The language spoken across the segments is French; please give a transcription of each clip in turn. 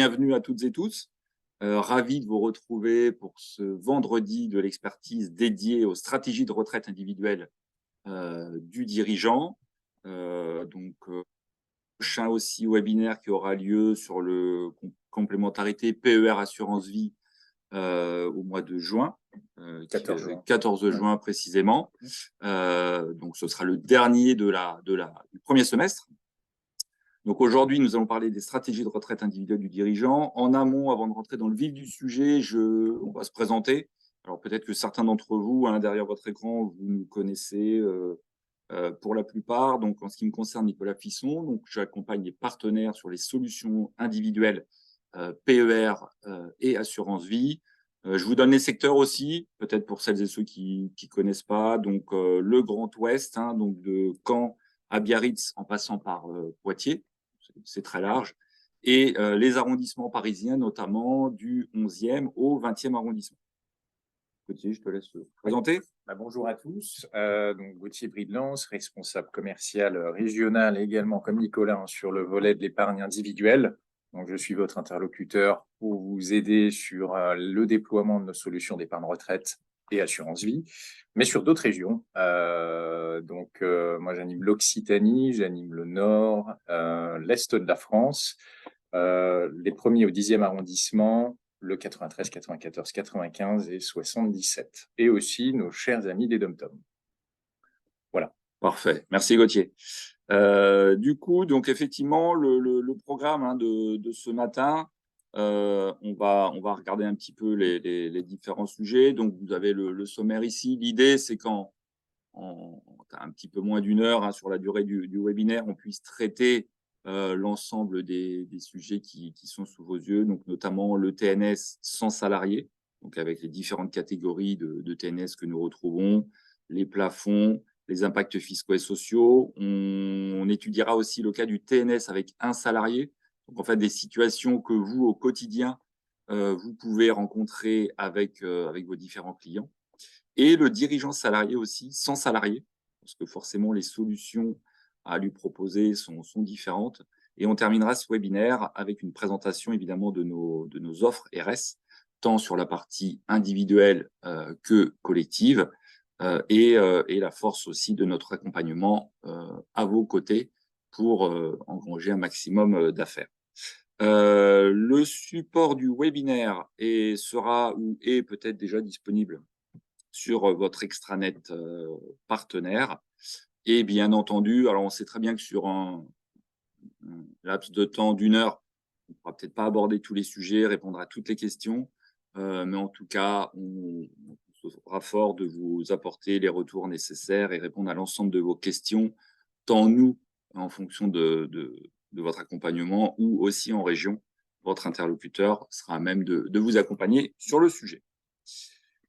Bienvenue à toutes et tous. Ravi de vous retrouver pour ce vendredi de l'expertise dédié aux stratégies de retraite individuelle du dirigeant. Prochain aussi webinaire qui aura lieu sur le complémentarité PER Assurance Vie au mois de juin, 14 juin. 14 juin précisément. Donc ce sera le dernier du premier semestre. Donc aujourd'hui, nous allons parler des stratégies de retraite individuelle du dirigeant. En amont, avant de rentrer dans le vif du sujet, on va se présenter. Alors peut-être que certains d'entre vous, derrière votre écran, vous nous connaissez pour la plupart. Donc en ce qui me concerne, Nicolas Fisson, donc j'accompagne les partenaires sur les solutions individuelles PER et assurance vie. Je vous donne les secteurs aussi, peut-être pour celles et ceux qui connaissent pas. Donc le Grand Ouest, donc de Caen à Biarritz en passant par Poitiers. C'est très large, et les arrondissements parisiens, notamment du 11e au 20e arrondissement. Gauthier, je te laisse présenter. Bonjour à tous. Donc Gauthier Bridlance, responsable commercial régional également, comme Nicolas, sur le volet de l'épargne individuelle. Donc, je suis votre interlocuteur pour vous aider sur le déploiement de nos solutions d'épargne retraite et assurance vie, mais sur d'autres régions. Moi, j'anime l'Occitanie, j'anime le Nord, l'Est de la France, les premiers au 10e arrondissement, le 93, 94, 95 et 77. Et aussi nos chers amis des DOM-TOM. Voilà. Parfait. Merci Gauthier. Du coup, donc effectivement, le programme de ce matin, on va regarder un petit peu les différents sujets. Donc, vous avez le sommaire ici. L'idée, c'est qu'en un petit peu moins d'une heure sur la durée du webinaire, on puisse traiter l'ensemble des sujets qui sont sous vos yeux, donc notamment le TNS sans salarié, donc avec les différentes catégories de TNS que nous retrouvons, les plafonds, les impacts fiscaux et sociaux. On étudiera aussi le cas du TNS avec un salarié, donc en fait des situations que vous, au quotidien, vous pouvez rencontrer avec vos différents clients. Et le dirigeant salarié aussi, sans salarié, parce que forcément les solutions à lui proposer sont différentes. Et on terminera ce webinaire avec une présentation évidemment de nos offres RS, tant sur la partie individuelle que collective, et la force aussi de notre accompagnement à vos côtés pour engranger un maximum d'affaires. Le support du webinaire sera ou est peut-être déjà disponible sur votre extranet partenaire. Et bien entendu, alors on sait très bien que sur un laps de temps d'une heure, on ne pourra peut-être pas aborder tous les sujets, répondre à toutes les questions, mais en tout cas, on sera fort de vous apporter les retours nécessaires et répondre à l'ensemble de vos questions, tant nous, en fonction de votre accompagnement, ou aussi en région, votre interlocuteur sera à même de vous accompagner sur le sujet.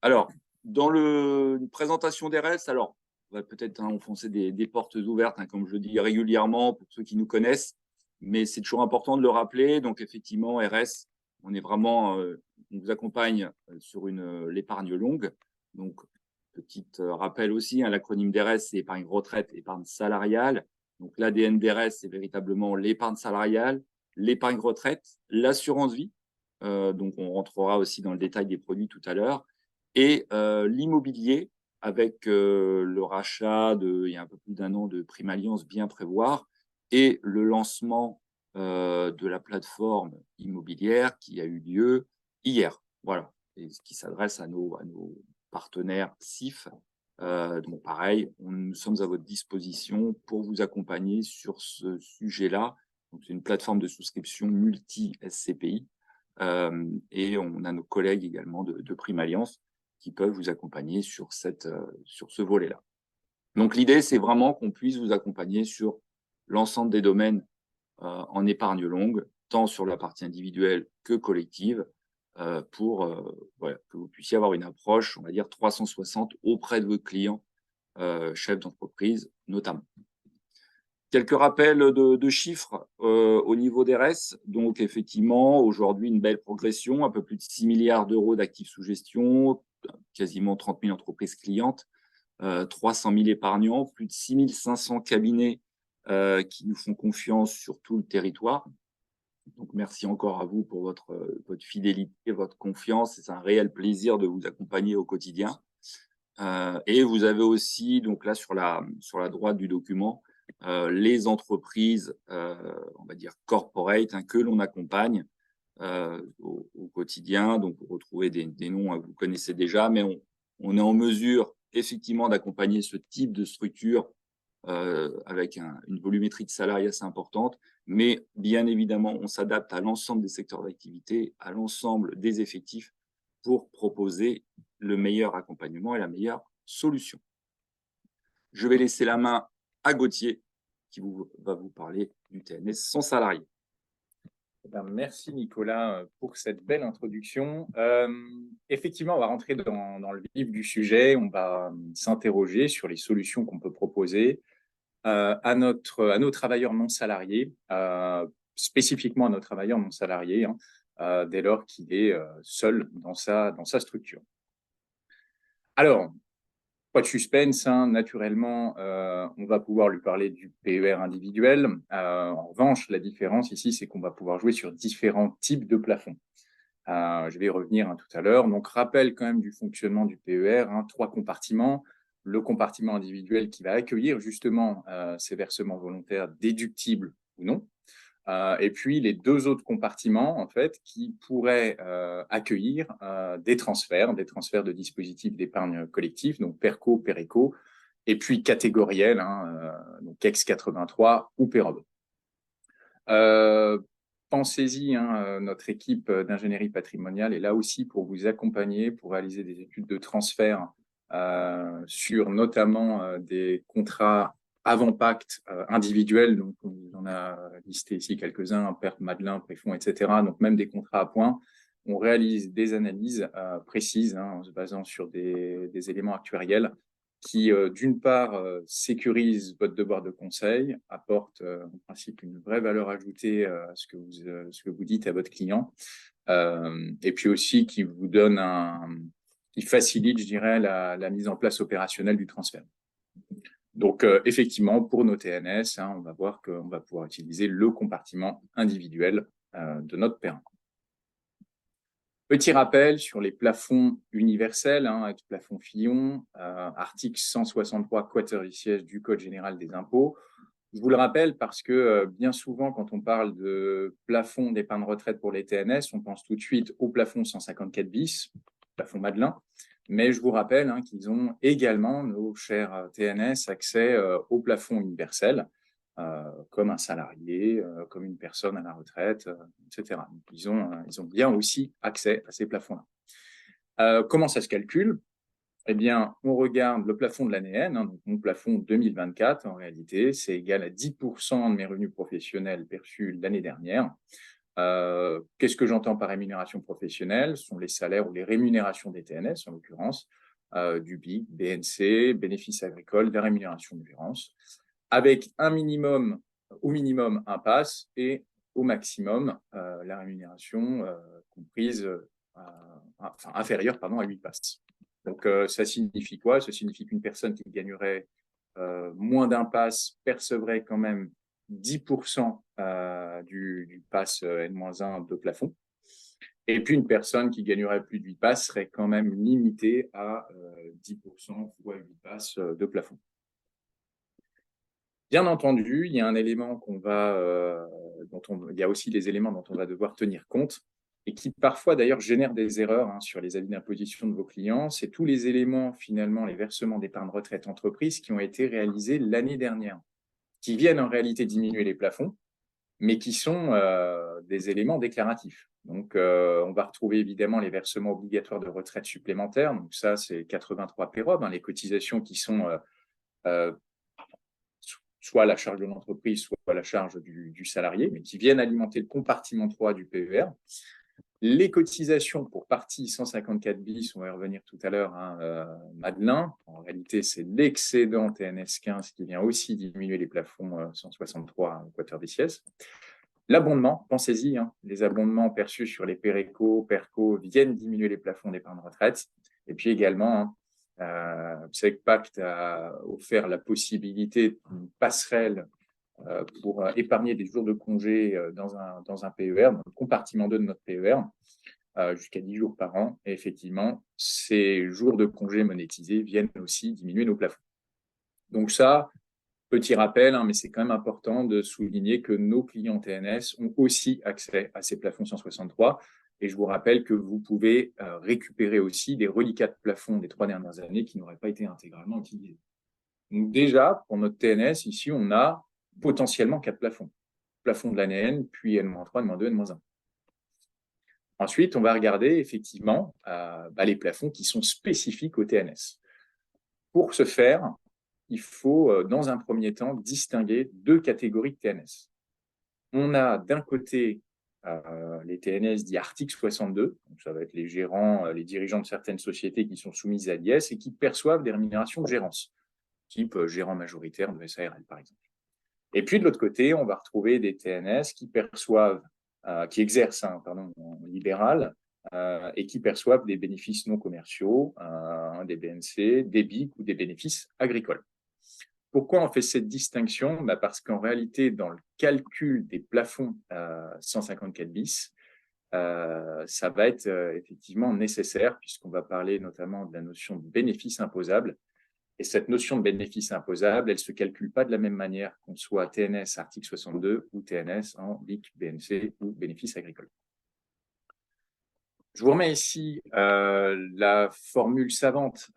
Alors, dans une présentation des RS, alors, on va peut-être enfoncer des portes ouvertes, comme je le dis régulièrement pour ceux qui nous connaissent, mais c'est toujours important de le rappeler. Donc, effectivement, RS, on est vraiment, on vous accompagne sur l'épargne longue. Donc, petit rappel aussi, l'acronyme d'RS, c'est épargne retraite, épargne salariale. Donc, l'ADN d'RS, c'est véritablement l'épargne salariale, l'épargne retraite, l'assurance vie. Donc, on rentrera aussi dans le détail des produits tout à l'heure. Et l'immobilier, avec le rachat il y a un peu plus d'un an de Prime Alliance Bien Prévoir et le lancement de la plateforme immobilière qui a eu lieu hier. Voilà, et ce qui s'adresse à nos partenaires SIF. Donc pareil, nous sommes à votre disposition pour vous accompagner sur ce sujet-là. Donc c'est une plateforme de souscription multi-SCPI. Et on a nos collègues également de Prime Alliance qui peuvent vous accompagner sur ce volet-là. Donc, l'idée, c'est vraiment qu'on puisse vous accompagner sur l'ensemble des domaines en épargne longue, tant sur la partie individuelle que collective, pour que vous puissiez avoir une approche, on va dire, 360 auprès de vos clients, chefs d'entreprise notamment. Quelques rappels de chiffres au niveau des RS. Donc, effectivement, aujourd'hui, une belle progression, un peu plus de 6 milliards d'euros d'actifs sous gestion, quasiment 30 000 entreprises clientes, 300 000 épargnants, plus de 6 500 cabinets qui nous font confiance sur tout le territoire. Donc, merci encore à vous pour votre fidélité, votre confiance. C'est un réel plaisir de vous accompagner au quotidien. Et vous avez aussi, donc là, sur la droite du document, les entreprises, on va dire corporate, hein, que l'on accompagne au quotidien. Donc, vous retrouvez des noms que vous connaissez déjà, mais on est en mesure effectivement d'accompagner ce type de structure avec une volumétrie de salariés assez importante. Mais bien évidemment, on s'adapte à l'ensemble des secteurs d'activité, à l'ensemble des effectifs pour proposer le meilleur accompagnement et la meilleure solution. Je vais laisser la main à Gauthier qui va vous parler du TNS sans salarié. Eh ben, merci Nicolas pour cette belle introduction. Effectivement, on va rentrer dans le vif du sujet. On va s'interroger sur les solutions qu'on peut proposer à nos travailleurs non salariés, spécifiquement à nos travailleurs non salariés, hein, dès lors qu'il est seul dans sa structure. Alors, pas de suspense, hein, naturellement, on va pouvoir lui parler du PER individuel. En revanche, la différence ici, c'est qu'on va pouvoir jouer sur différents types de plafonds. Je vais y revenir tout à l'heure. Donc, rappel quand même du fonctionnement du PER, 3 compartiments. Le compartiment individuel qui va accueillir justement ces versements volontaires déductibles ou non. Et puis les 2 autres compartiments en fait qui pourraient accueillir des transferts de dispositifs d'épargne collectif, donc PERCO, PERECO, et puis catégoriels, donc ex-83 ou PEROB. Pensez-y, notre équipe d'ingénierie patrimoniale est là aussi pour vous accompagner, pour réaliser des études de transfert sur notamment des contrats avant pacte individuels. Donc, on a listé ici quelques-uns, PERP, Madelin, Préfonds, etc. Donc, même des contrats à points. On réalise des analyses précises en se basant sur des éléments actuariels qui, d'une part, sécurise votre devoir de conseil, apporte en principe une vraie valeur ajoutée à ce que vous dites à votre client, et puis aussi qui vous donne qui facilite, je dirais, la mise en place opérationnelle du transfert. Donc, effectivement, pour nos TNS, on va voir qu'on va pouvoir utiliser le compartiment individuel de notre périn. Petit rappel sur les plafonds universels, avec plafond Fillon, article 163 quatervicies du Code général des impôts. Je vous le rappelle parce que bien souvent, quand on parle de plafond d'épargne retraite pour les TNS, on pense tout de suite au plafond 154 bis, plafond Madelin. Mais je vous rappelle qu'ils ont également, nos chers TNS, accès au plafond universel, comme un salarié, comme une personne à la retraite, etc. Donc, ils ont bien aussi accès à ces plafonds-là. Comment ça se calcule? Eh bien, on regarde le plafond de l'année N, donc mon plafond 2024, en réalité, c'est égal à 10% de mes revenus professionnels perçus l'année dernière. Qu'est-ce que j'entends par rémunération professionnelle? Ce sont les salaires ou les rémunérations des TNS, en l'occurrence, du BIC, BNC, bénéfices agricoles, des rémunérations d'urgence, avec au minimum un pass et au maximum la rémunération comprise, inférieure à 8 passes. Donc, ça signifie quoi? Ça signifie qu'une personne qui gagnerait moins d'un pass percevrait quand même 10% du pass N-1 de plafond. Et puis, une personne qui gagnerait plus de 8 passes serait quand même limitée à 10% fois 8 passes de plafond. Bien entendu, il y a un élément il y a aussi des éléments dont on va devoir tenir compte et qui parfois d'ailleurs génèrent des erreurs sur les avis d'imposition de vos clients. C'est tous les éléments, finalement, les versements d'épargne retraite entreprise qui ont été réalisés l'année dernière, qui viennent en réalité diminuer les plafonds, mais qui sont des éléments déclaratifs. Donc, on va retrouver évidemment les versements obligatoires de retraite supplémentaires. Donc, ça, c'est 83 PEROB, les cotisations qui sont soit à la charge de l'entreprise, soit à la charge du salarié, mais qui viennent alimenter le compartiment 3 du PER. Les cotisations pour partie 154 bis, on va y revenir tout à l'heure, Madelin. En réalité, c'est l'excédent TNS 15 qui vient aussi diminuer les plafonds 163 quatervicies. L'abondement, pensez-y, les abondements perçus sur les PERECO, PERCO viennent diminuer les plafonds d'épargne retraite. Et puis également, vous savez que Pacte a offert la possibilité d'une passerelle pour épargner des jours de congé dans un PER, dans le compartiment 2 de notre PER, jusqu'à 10 jours par an. Et effectivement, ces jours de congé monétisés viennent aussi diminuer nos plafonds. Donc ça, petit rappel, mais c'est quand même important de souligner que nos clients TNS ont aussi accès à ces plafonds 163. Et je vous rappelle que vous pouvez récupérer aussi des reliquats de plafonds des 3 dernières années qui n'auraient pas été intégralement utilisés. Donc déjà, pour notre TNS, ici, on a potentiellement 4 plafonds. Plafond de l'année N, puis N-3, N-2, N-1. Ensuite, on va regarder effectivement les plafonds qui sont spécifiques au TNS. Pour ce faire, il faut, dans un premier temps, distinguer 2 catégories de TNS. On a d'un côté les TNS dits article 62, donc ça va être les gérants, les dirigeants de certaines sociétés qui sont soumises à l'IS et qui perçoivent des rémunérations de gérance, type gérant majoritaire de SARL par exemple. Et puis de l'autre côté, on va retrouver des TNS qui perçoivent, qui exercent en libéral et qui perçoivent des bénéfices non commerciaux, des BNC, des BIC ou des bénéfices agricoles. Pourquoi on fait cette distinction? Parce qu'en réalité, dans le calcul des plafonds 154 bis, ça va être effectivement nécessaire puisqu'on va parler notamment de la notion de bénéfice imposable. Et cette notion de bénéfice imposable, elle ne se calcule pas de la même manière qu'on soit TNS article 62 ou TNS en BIC, BNC ou bénéfice agricole. Je vous remets ici la formule savante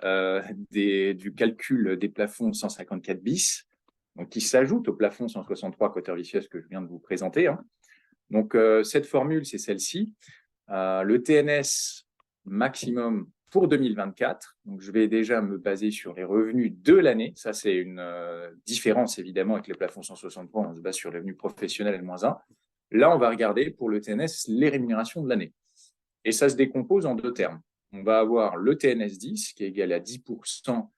du calcul des plafonds 154 bis, donc qui s'ajoute au plafond 163 quoteurs vicieux que je viens de vous présenter. Donc, cette formule, c'est celle-ci. Le TNS maximum pour 2024, donc je vais déjà me baser sur les revenus de l'année. Ça, c'est une différence, évidemment, avec les plafonds 163. On se base sur les revenus professionnels N-1. Là, on va regarder pour le TNS les rémunérations de l'année. Et ça se décompose en 2 termes. On va avoir le TNS 10, qui est égal à 10%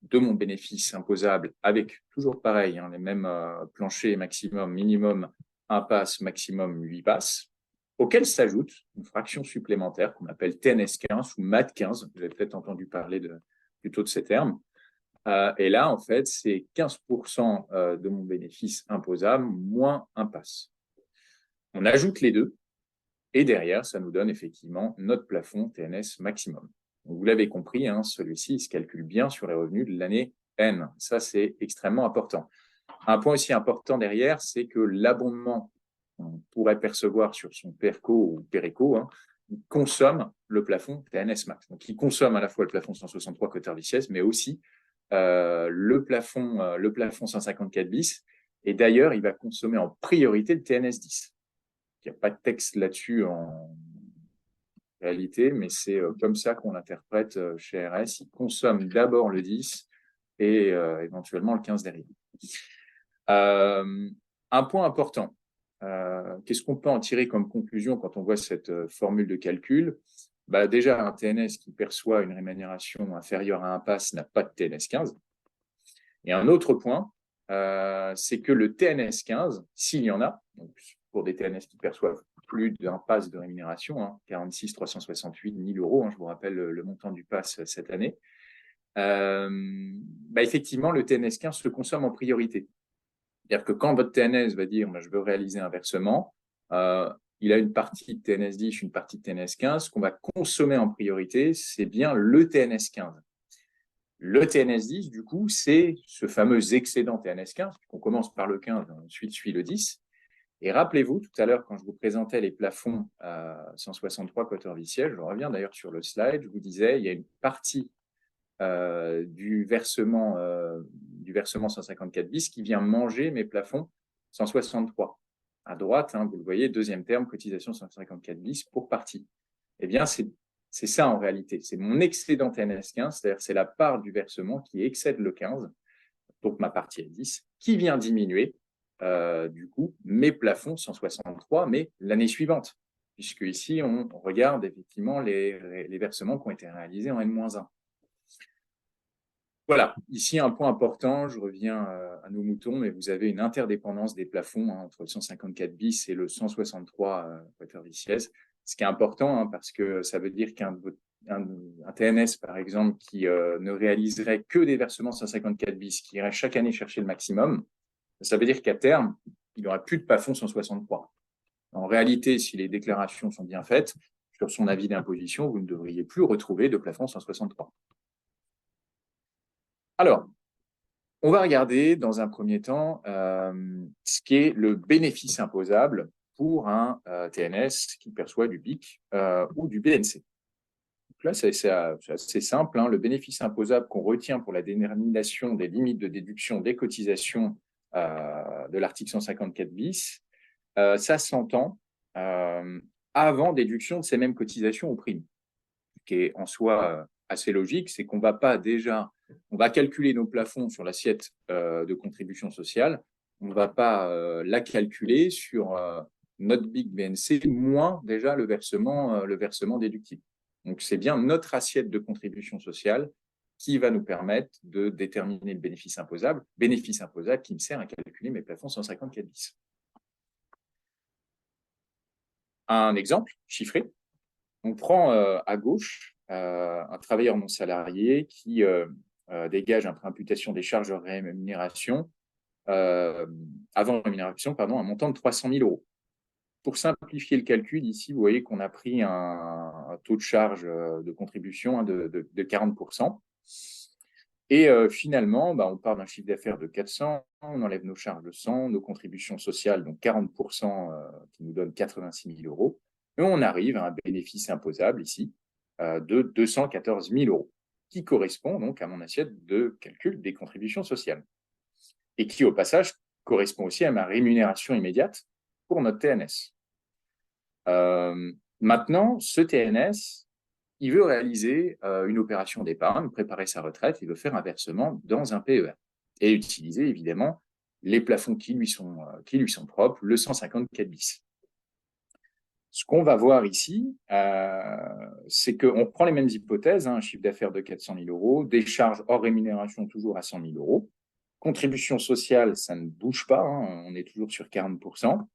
de mon bénéfice imposable, avec toujours pareil, les mêmes planchers maximum, minimum 1 pass, maximum 8 passes, auquel s'ajoute une fraction supplémentaire qu'on appelle TNS 15 ou MAT 15. Vous avez peut-être entendu parler plutôt de ces termes. Et là, en fait, c'est 15% de mon bénéfice imposable moins 1 pass. On ajoute les deux. Et derrière, ça nous donne effectivement notre plafond TNS maximum. Donc, vous l'avez compris, celui-ci se calcule bien sur les revenus de l'année N. Ça, c'est extrêmement important. Un point aussi important derrière, c'est que l'abondement qu'on pourrait percevoir sur son PERCO ou PERECO, il consomme le plafond TNS max. Donc, il consomme à la fois le plafond 163 quoteurs vicieuses, mais aussi le plafond 154 bis. Et d'ailleurs, il va consommer en priorité le TNS 10. Il n'y a pas de texte là-dessus en réalité, mais c'est comme ça qu'on l'interprète chez RS. Il consomme d'abord le 10 et éventuellement le 15 derrière. Un point important, qu'est-ce qu'on peut en tirer comme conclusion quand on voit cette formule de calcul? Déjà, un TNS qui perçoit une rémunération inférieure à 1 pass n'a pas de TNS 15. Et un autre point, c'est que le TNS 15, s'il y en a, donc pour des TNS qui perçoivent plus d'un pass de rémunération, 46 368 000 euros, je vous rappelle le montant du pass cette année, effectivement, le TNS 15 se consomme en priorité. C'est-à-dire que quand votre TNS va dire je veux réaliser un versement, il a une partie de TNS 10, une partie de TNS 15. Ce qu'on va consommer en priorité, c'est bien le TNS 15. Le TNS 10, du coup, c'est ce fameux excédent TNS 15, qu'on commence par le 15, ensuite suit le 10. Et rappelez-vous, tout à l'heure, quand je vous présentais les plafonds 163 quoteurs viciels, je reviens d'ailleurs sur le slide, je vous disais, il y a une partie du versement 154 bis qui vient manger mes plafonds 163. À droite, vous le voyez, deuxième terme, cotisation 154 bis pour partie. Eh bien, c'est ça en réalité. C'est mon excédent TNS 15, c'est-à-dire c'est la part du versement qui excède le 15, donc ma partie est 10, qui vient diminuer du coup mes plafonds 163, mais l'année suivante, puisque ici on regarde effectivement les versements qui ont été réalisés en N-1. Voilà, ici un point important, je reviens à nos moutons, mais vous avez une interdépendance des plafonds entre le 154 bis et le 163 quoteurs vicieuses, ce qui est important parce que ça veut dire qu'un TNS, par exemple, qui ne réaliserait que des versements 154 bis, qui irait chaque année chercher le maximum, Ça veut dire qu'à terme, il n'y aura plus de plafond 163. En réalité, si les déclarations sont bien faites, sur son avis d'imposition, vous ne devriez plus retrouver de plafond 163. Alors, on va regarder dans un premier temps ce qui est le bénéfice imposable pour un TNS qui perçoit du BIC ou du BNC. Donc là, c'est assez simple. Le bénéfice imposable qu'on retient pour la détermination des limites de déduction des cotisations de l'article 154 bis, ça s'entend avant déduction de ces mêmes cotisations aux primes, ce qui est en soi assez logique, c'est qu'on on va calculer nos plafonds sur l'assiette de contribution sociale, on ne va pas la calculer sur notre BIC BNC moins déjà le versement déductible. Donc, c'est bien notre assiette de contribution sociale qui va nous permettre de déterminer le bénéfice imposable qui me sert à calculer mes plafonds 154 bis. Un exemple chiffré. On prend à gauche un travailleur non salarié qui dégage après imputation des charges de rémunération, avant rémunération, un montant de 300 000 euros. Pour simplifier le calcul, ici, vous voyez qu'on a pris un taux de charge de contribution de 40%. Et finalement, on part d'un chiffre d'affaires de 400, on enlève nos charges de 100, nos contributions sociales, donc 40% qui nous donne 86 000 euros. Et on arrive à un bénéfice imposable ici de 214 000 euros, qui correspond donc à mon assiette de calcul des contributions sociales. Et qui, au passage, correspond aussi à ma rémunération immédiate pour notre TNS. Maintenant, ce TNS, il veut réaliser une opération d'épargne, préparer sa retraite, il veut faire un versement dans un PER et utiliser évidemment les plafonds qui lui sont propres, le 154 bis. Ce qu'on va voir ici, c'est qu'on prend les mêmes hypothèses, un chiffre d'affaires de 400 000 euros, des charges hors rémunération toujours à 100 000 euros, contribution sociale, ça ne bouge pas, on est toujours sur 40%.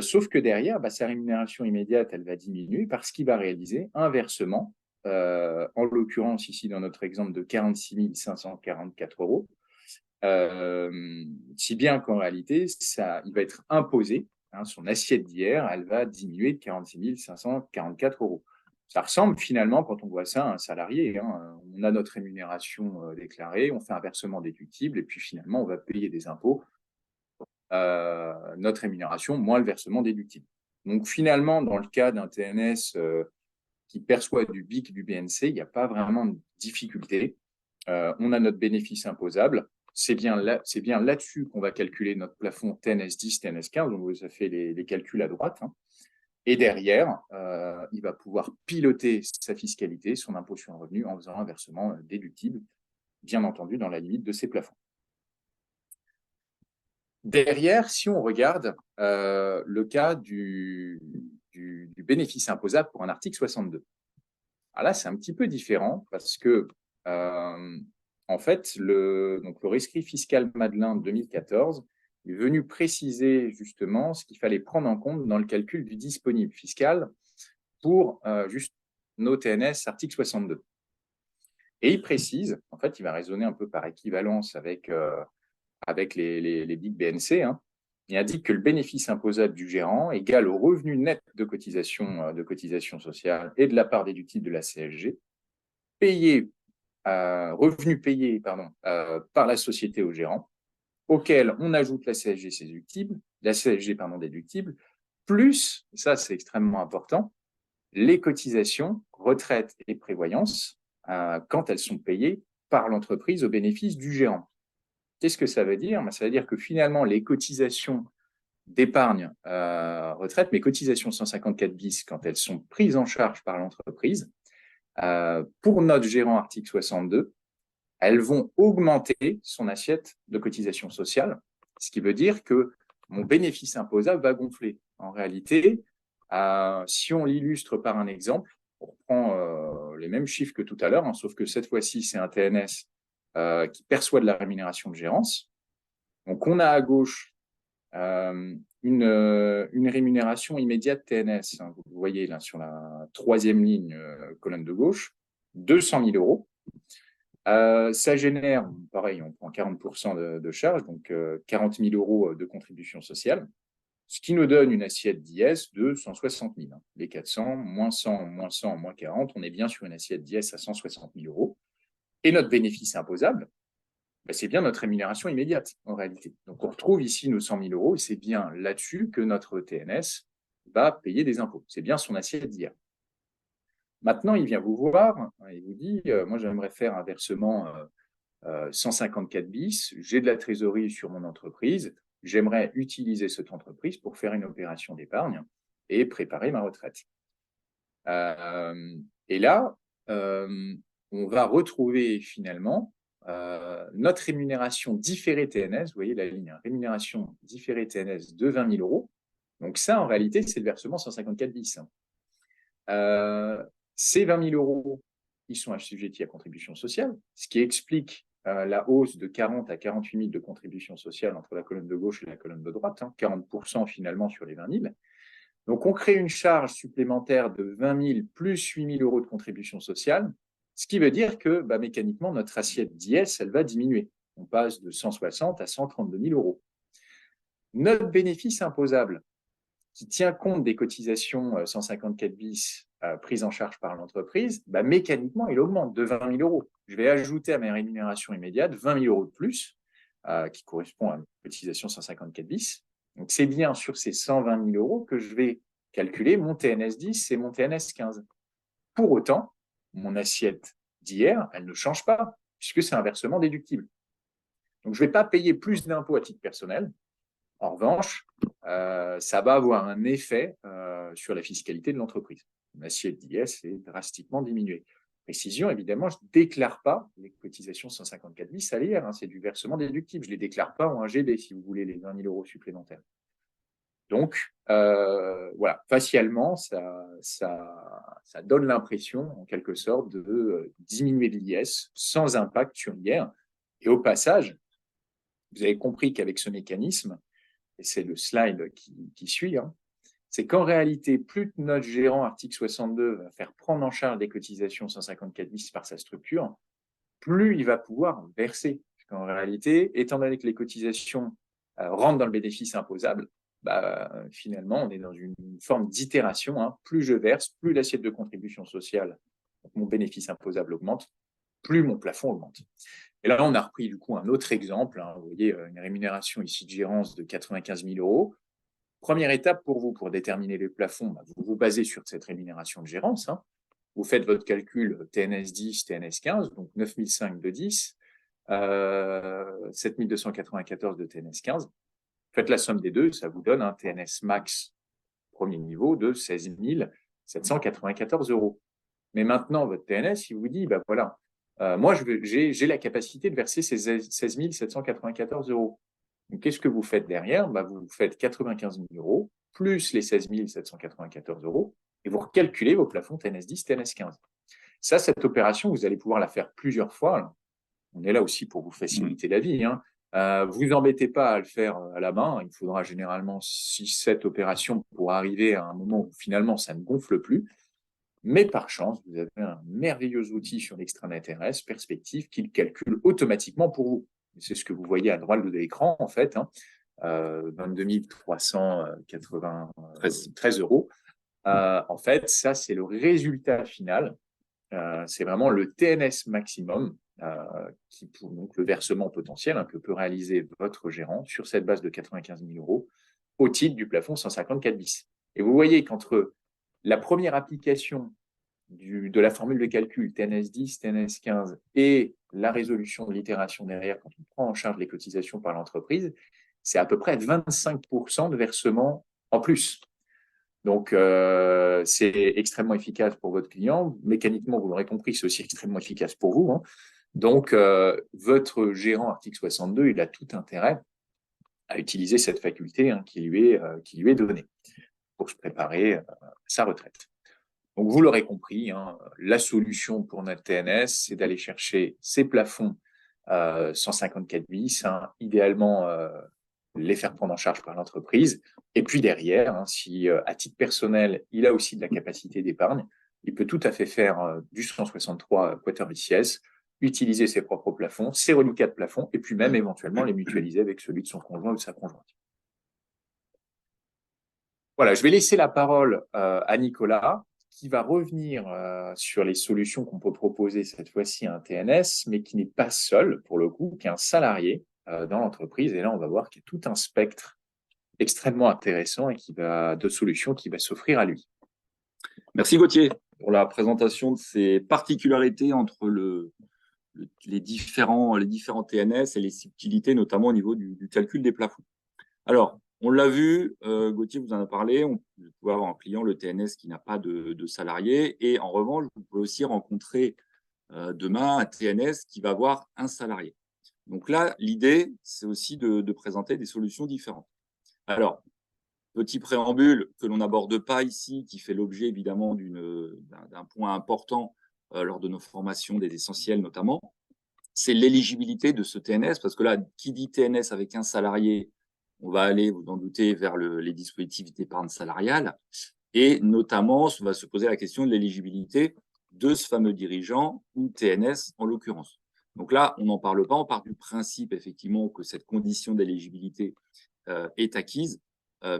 Sauf que derrière, sa rémunération immédiate, elle va diminuer parce qu'il va réaliser un versement, en l'occurrence ici dans notre exemple de 46 544 euros, si bien qu'en réalité, il va être imposé, son assiette d'hier, elle va diminuer de 46 544 euros. Ça ressemble finalement, quand on voit ça, à un salarié. On a notre rémunération déclarée, on fait un versement déductible et puis finalement, on va payer des impôts. Notre rémunération moins le versement déductible. Donc finalement, dans le cas d'un TNS qui perçoit du BIC, du BNC, il n'y a pas vraiment de difficulté. On a notre bénéfice imposable. C'est bien là-dessus qu'on va calculer notre plafond TNS 10, TNS 15. Donc ça fait les calculs à droite. Et derrière, il va pouvoir piloter sa fiscalité, son impôt sur le revenu, en faisant un versement déductible, bien entendu dans la limite de ses plafonds. Derrière, si on regarde le cas du bénéfice imposable pour un article 62. Alors là, c'est un petit peu différent parce que, en fait, le rescrit fiscal Madelin de 2014 est venu préciser justement ce qu'il fallait prendre en compte dans le calcul du disponible fiscal pour juste nos TNS article 62. Et il précise, en fait, il va raisonner un peu par équivalence avec les BIC BNC, il indique que le bénéfice imposable du gérant égale au revenu net de cotisation sociale et de la part déductible de la CSG, revenu payé par la société au gérant, auquel on ajoute la CSG déductible, plus, ça c'est extrêmement important, les cotisations, retraite et prévoyance, quand elles sont payées par l'entreprise au bénéfice du gérant. Qu'est-ce que ça veut dire? Ça veut dire que finalement, les cotisations d'épargne retraite, mes cotisations 154 bis, quand elles sont prises en charge par l'entreprise, pour notre gérant article 62, elles vont augmenter son assiette de cotisation sociale, ce qui veut dire que mon bénéfice imposable va gonfler. En réalité, si on l'illustre par un exemple, on reprend les mêmes chiffres que tout à l'heure, sauf que cette fois-ci, c'est un TNS qui perçoit de la rémunération de gérance. Donc, on a à gauche une rémunération immédiate TNS. Vous voyez là sur la troisième ligne, colonne de gauche, 200 000 euros. Ça génère, pareil, on prend 40% de charge, donc 40 000 € de contribution sociale, ce qui nous donne une assiette d'IS de 160 000. Hein. Les 400, moins 100, moins 100, moins 40, on est bien sur une assiette d'IS à 160 000 €. Et notre bénéfice imposable, c'est bien notre rémunération immédiate, en réalité. Donc, on retrouve ici nos 100 000 €, et c'est bien là-dessus que notre TNS va payer des impôts. C'est bien son assiette d'hier. Maintenant, il vient vous voir et vous dit, moi, j'aimerais faire un versement 154 bis, j'ai de la trésorerie sur mon entreprise, j'aimerais utiliser cette entreprise pour faire une opération d'épargne et préparer ma retraite. Et là, on va retrouver finalement notre rémunération différée TNS, vous voyez la ligne, rémunération différée TNS de 20 000 €. Donc ça, en réalité, c'est le versement 154 bis. Ces 20 000 €, ils sont assujettis à contribution sociale, ce qui explique la hausse de 40 à 48 000 de contribution sociale entre la colonne de gauche et la colonne de droite, 40% finalement sur les 20 000. Donc, on crée une charge supplémentaire de 20 000 plus 8 000 € de contribution sociale, ce qui veut dire que mécaniquement, notre assiette d'IS, elle va diminuer. On passe de 160 à 132 000 €. Notre bénéfice imposable, qui tient compte des cotisations 154 bis prises en charge par l'entreprise, mécaniquement, il augmente de 20 000 €. Je vais ajouter à ma rémunération immédiate 20 000 € de plus, qui correspond à une cotisation 154 bis. Donc, c'est bien sur ces 120 000 € que je vais calculer mon TNS 10 et mon TNS 15. Pour autant, mon assiette d'hier, elle ne change pas, puisque c'est un versement déductible. Donc, je ne vais pas payer plus d'impôts à titre personnel. En revanche, ça va avoir un effet sur la fiscalité de l'entreprise. Mon assiette d'IS est drastiquement diminuée. Précision, évidemment, je ne déclare pas les cotisations 154 bis à l'IR, c'est du versement déductible. Je ne les déclare pas en un GB, si vous voulez, les 20 000 € supplémentaires. Donc, voilà, facialement, ça donne l'impression, en quelque sorte, de diminuer l'IS sans impact sur l'IR. Et au passage, vous avez compris qu'avec ce mécanisme, et c'est le slide qui suit, c'est qu'en réalité, plus notre gérant article 62 va faire prendre en charge des cotisations 154 bis par sa structure, plus il va pouvoir verser. En réalité, étant donné que les cotisations rentrent dans le bénéfice imposable, finalement, on est dans une forme d'itération. Plus je verse, plus l'assiette de contribution sociale, donc mon bénéfice imposable augmente, plus mon plafond augmente. Et là, on a repris du coup un autre exemple. Vous voyez une rémunération ici de gérance de 95 000 €. Première étape pour vous, pour déterminer les plafonds, vous vous basez sur cette rémunération de gérance. Vous faites votre calcul TNS 10, TNS 15, donc 9 500 de 10, 7 294 de TNS 15. Faites la somme des deux, ça vous donne un TNS max premier niveau de 16 794 €. Mais maintenant, votre TNS, il vous dit, voilà, moi, j'ai la capacité de verser ces 16 794 €. Donc, qu'est-ce que vous faites derrière? Vous faites 95 000 € plus les 16 794 € et vous recalculez vos plafonds TNS 10, TNS 15. Ça, cette opération, vous allez pouvoir la faire plusieurs fois. On est là aussi pour vous faciliter la vie. Vous embêtez pas à le faire à la main. Il faudra généralement 6-7 opérations pour arriver à un moment où finalement ça ne gonfle plus. Mais par chance, vous avez un merveilleux outil sur l'extranet RS, Perspective, qui le calcule automatiquement pour vous. C'est ce que vous voyez à droite de l'écran, en fait, 22 393 €. En fait, ça, c'est le résultat final. C'est vraiment le TNS maximum, donc le versement potentiel que peut réaliser votre gérant sur cette base de 95 000 € au titre du plafond 154 bis. Et vous voyez qu'entre la première application de la formule de calcul TNS 10, TNS 15 et la résolution de l'itération derrière, quand on prend en charge les cotisations par l'entreprise, c'est à peu près 25% de versement en plus. Donc, c'est extrêmement efficace pour votre client. Mécaniquement, vous l'aurez compris, c'est aussi extrêmement efficace pour vous. Donc, votre gérant article 62, il a tout intérêt à utiliser cette faculté qui lui est donnée pour se préparer à sa retraite. Donc, vous l'aurez compris, la solution pour notre TNS, c'est d'aller chercher ces plafonds 154 bis, idéalement les faire prendre en charge par l'entreprise. Et puis derrière, si à titre personnel, il a aussi de la capacité d'épargne, il peut tout à fait faire du 163 quater ICS utiliser ses propres plafonds, ses reliquats de plafond, et puis même éventuellement les mutualiser avec celui de son conjoint ou de sa conjointe. Voilà, je vais laisser la parole à Nicolas, qui va revenir sur les solutions qu'on peut proposer cette fois-ci à un TNS, mais qui n'est pas seul, pour le coup, qui est un salarié dans l'entreprise. Et là, on va voir qu'il y a tout un spectre extrêmement intéressant et de solutions qui va s'offrir à lui. Merci Gauthier pour la présentation de ces particularités entre les différents TNS et les subtilités, notamment au niveau du calcul des plafonds. Alors, on l'a vu, Gauthier vous en a parlé, on peut avoir un client, le TNS, qui n'a pas de salarié, et en revanche, vous pouvez aussi rencontrer demain un TNS qui va avoir un salarié. Donc là, l'idée, c'est aussi de présenter des solutions différentes. Alors, petit préambule que l'on n'aborde pas ici, qui fait l'objet évidemment d'un point important lors de nos formations des essentiels notamment, c'est l'éligibilité de ce TNS, parce que là, qui dit TNS avec un salarié, on va aller, vous en doutez, vers les dispositifs d'épargne salariale, et notamment, on va se poser la question de l'éligibilité de ce fameux dirigeant, ou TNS en l'occurrence. Donc là, on n'en parle pas, on part du principe effectivement que cette condition d'éligibilité est acquise,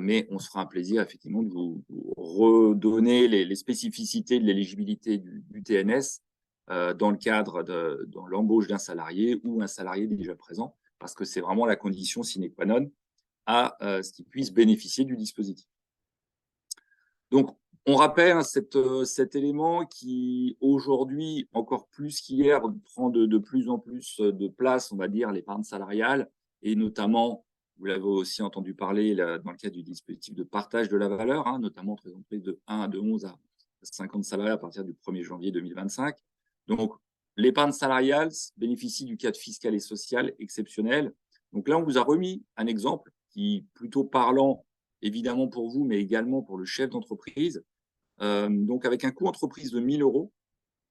mais on se fera un plaisir effectivement de vous redonner les spécificités de l'éligibilité du TNS dans le cadre dans l'embauche d'un salarié ou un salarié déjà présent, parce que c'est vraiment la condition sine qua non à ce qu'il puisse bénéficier du dispositif. Donc, on rappelle cet élément qui, aujourd'hui, encore plus qu'hier, prend de plus en plus de place, on va dire, l'épargne salariale, et notamment, vous l'avez aussi entendu parler dans le cadre du dispositif de partage de la valeur, notamment entre les entreprises de 1 à 11 à 50 salariés à partir du 1er janvier 2025. Donc, l'épargne salariale bénéficie du cadre fiscal et social exceptionnel. Donc là, on vous a remis un exemple qui est plutôt parlant, évidemment pour vous, mais également pour le chef d'entreprise. Donc, avec un coût entreprise de 1 000 euros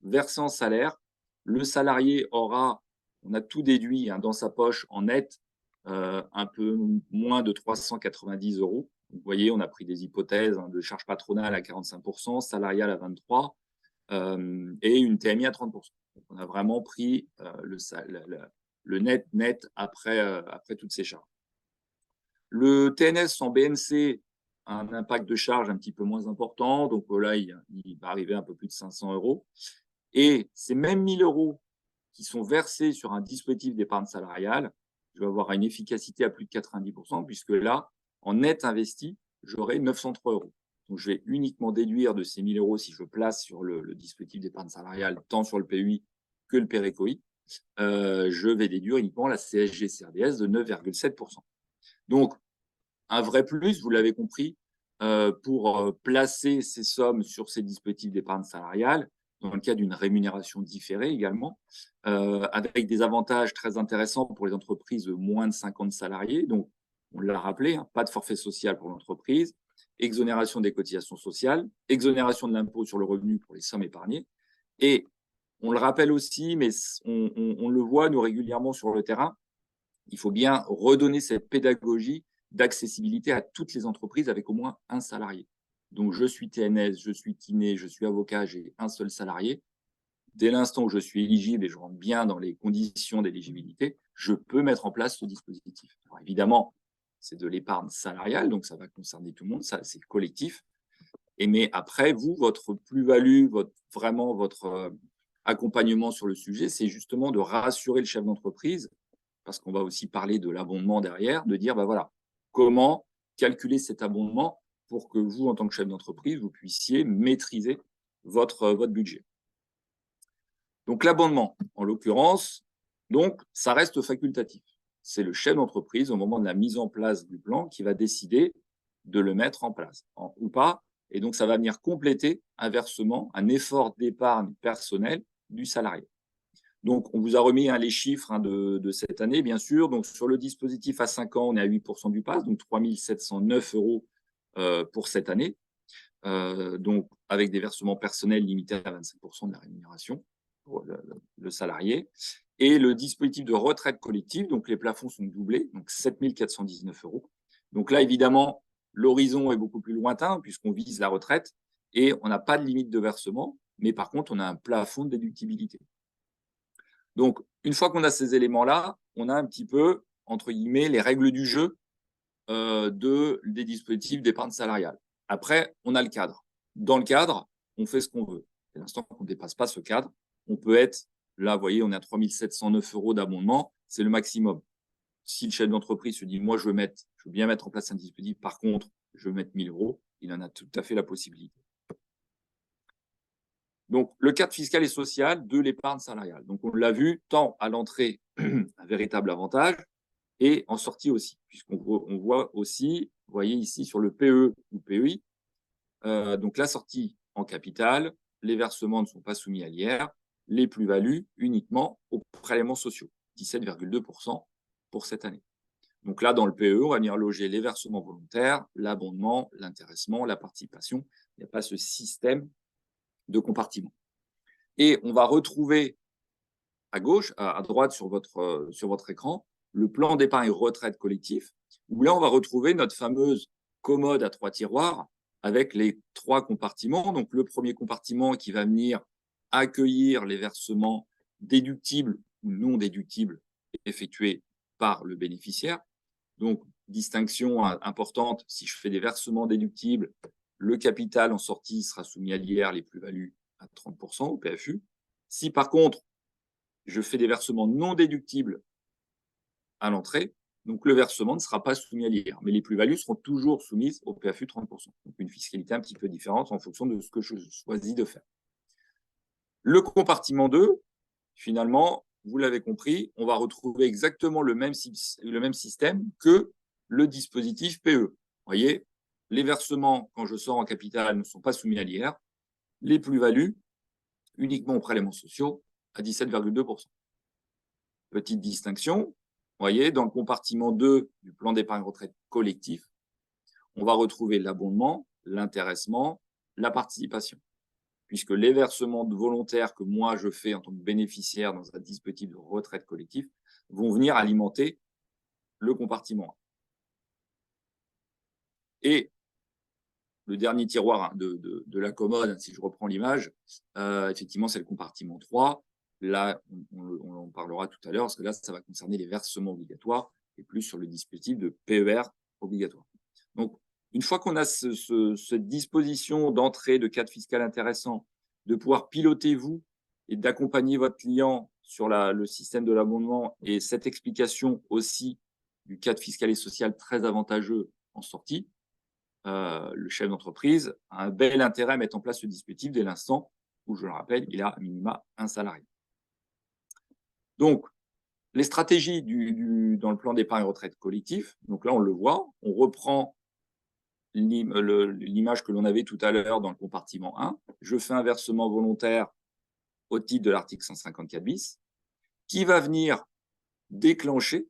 versé en salaire, le salarié aura, on a tout déduit dans sa poche en net, un peu moins de 390 euros. Vous voyez, on a pris des hypothèses de charges patronales à 45%, salariale à 23%, et une TMI à 30%. Donc, on a vraiment pris le net après toutes ces charges. Le TNS en BNC a un impact de charge un petit peu moins important, donc là, il va arriver à un peu plus de 500 euros. Et ces mêmes 1 000 euros qui sont versés sur un dispositif d'épargne salariale, je vais avoir une efficacité à plus de 90%, puisque là, en net investi, j'aurai 903 euros. Donc, je vais uniquement déduire de ces 1 000 euros si je place sur le dispositif d'épargne salariale, tant sur le PEI que le PERECOI, je vais déduire uniquement la CSG-CRDS de 9,7%. Donc, un vrai plus, vous l'avez compris, pour placer ces sommes sur ces dispositifs d'épargne salariale, dans le cas d'une rémunération différée également, avec des avantages très intéressants pour les entreprises de moins de 50 salariés. Donc, on l'a rappelé, pas de forfait social pour l'entreprise, exonération des cotisations sociales, exonération de l'impôt sur le revenu pour les sommes épargnées. Et on le rappelle aussi, mais on le voit nous régulièrement sur le terrain, il faut bien redonner cette pédagogie d'accessibilité à toutes les entreprises avec au moins un salarié. Donc, je suis TNS, je suis kiné, je suis avocat, j'ai un seul salarié. Dès l'instant où je suis éligible et je rentre bien dans les conditions d'éligibilité, je peux mettre en place ce dispositif. Alors, évidemment, c'est de l'épargne salariale, donc ça va concerner tout le monde, ça c'est collectif. Mais après, vous, votre plus-value, votre accompagnement sur le sujet, c'est justement de rassurer le chef d'entreprise, parce qu'on va aussi parler de l'abondement derrière, de dire, voilà, comment calculer cet abondement pour que vous, en tant que chef d'entreprise, vous puissiez maîtriser votre budget. Donc, l'abondement, en l'occurrence, donc, ça reste facultatif. C'est le chef d'entreprise, au moment de la mise en place du plan, qui va décider de le mettre en place ou pas. Et donc, ça va venir compléter un versement, un effort d'épargne personnelle du salarié. Donc, on vous a remis les chiffres de cette année, bien sûr. Donc, sur le dispositif à 5 ans, on est à 8% du PAS, donc 3 709 euros pour cette année. Donc, avec des versements personnels limités à 25% de la rémunération pour le salarié. Et le dispositif de retraite collective, donc les plafonds sont doublés, donc 7 419 euros. Donc là, évidemment, l'horizon est beaucoup plus lointain puisqu'on vise la retraite et on n'a pas de limite de versement, mais par contre, on a un plafond de déductibilité. Donc, une fois qu'on a ces éléments-là, on a un petit peu, entre guillemets, les règles du jeu des dispositifs d'épargne salariale. Après, on a le cadre. Dans le cadre, on fait ce qu'on veut. Dès l'instant qu'on ne dépasse pas ce cadre, on peut être, là, vous voyez, on est à 3 709 € d'abondement, c'est le maximum. Si le chef d'entreprise se dit, moi, je veux bien mettre en place un dispositif, par contre, je veux mettre 1 000 €, il en a tout à fait la possibilité. Donc, le cadre fiscal et social de l'épargne salariale. Donc, on l'a vu, tant à l'entrée, un véritable avantage, et en sortie aussi, puisqu'on voit aussi, vous voyez ici sur le PE ou PEI, donc la sortie en capital, les versements ne sont pas soumis à l'IR, les plus-values uniquement aux prélèvements sociaux, 17,2% pour cette année. Donc là, dans le PE, on va venir loger les versements volontaires, l'abondement, l'intéressement, la participation. Il n'y a pas ce système de compartiment. Et on va retrouver à gauche, à droite sur votre écran, le plan d'épargne retraite collectif, où là, on va retrouver notre fameuse commode à 3 tiroirs avec les 3 compartiments. Donc, le premier compartiment qui va venir accueillir les versements déductibles ou non déductibles effectués par le bénéficiaire. Donc, distinction importante, si je fais des versements déductibles, le capital en sortie sera soumis à l'IR, les plus-values à 30% au PFU. Si par contre, je fais des versements non déductibles à l'entrée, donc le versement ne sera pas soumis à l'IR, mais les plus-values seront toujours soumises au PFU 30%. Donc une fiscalité un petit peu différente en fonction de ce que je choisis de faire. Le compartiment 2, finalement, vous l'avez compris, on va retrouver exactement le même système que le dispositif PE. Vous voyez, les versements, quand je sors en capital, ne sont pas soumis à l'IR, les plus-values, uniquement aux prélèvements sociaux, à 17,2%. Petite distinction, vous voyez, dans le compartiment 2 du plan d'épargne retraite collectif, on va retrouver l'abondement, l'intéressement, la participation. Puisque les versements volontaires que moi je fais en tant que bénéficiaire dans un dispositif de retraite collectif vont venir alimenter le compartiment 1. Et le dernier tiroir de la commode, si je reprends l'image, effectivement, c'est le compartiment 3. Là, on en parlera tout à l'heure, parce que là, ça va concerner les versements obligatoires et plus sur le dispositif de PER obligatoire. Donc, une fois qu'on a cette disposition d'entrée de cadre fiscal intéressant, de pouvoir piloter vous et d'accompagner votre client sur le système de l'abondement et cette explication aussi du cadre fiscal et social très avantageux en sortie, le chef d'entreprise a un bel intérêt à mettre en place ce dispositif dès l'instant où, je le rappelle, il a à minima un salarié. Donc, les stratégies dans le plan d'épargne retraite collectif, donc là, on le voit, on reprend l'image que l'on avait tout à l'heure dans le compartiment 1. Je fais un versement volontaire au titre de l'article 154 bis, qui va venir déclencher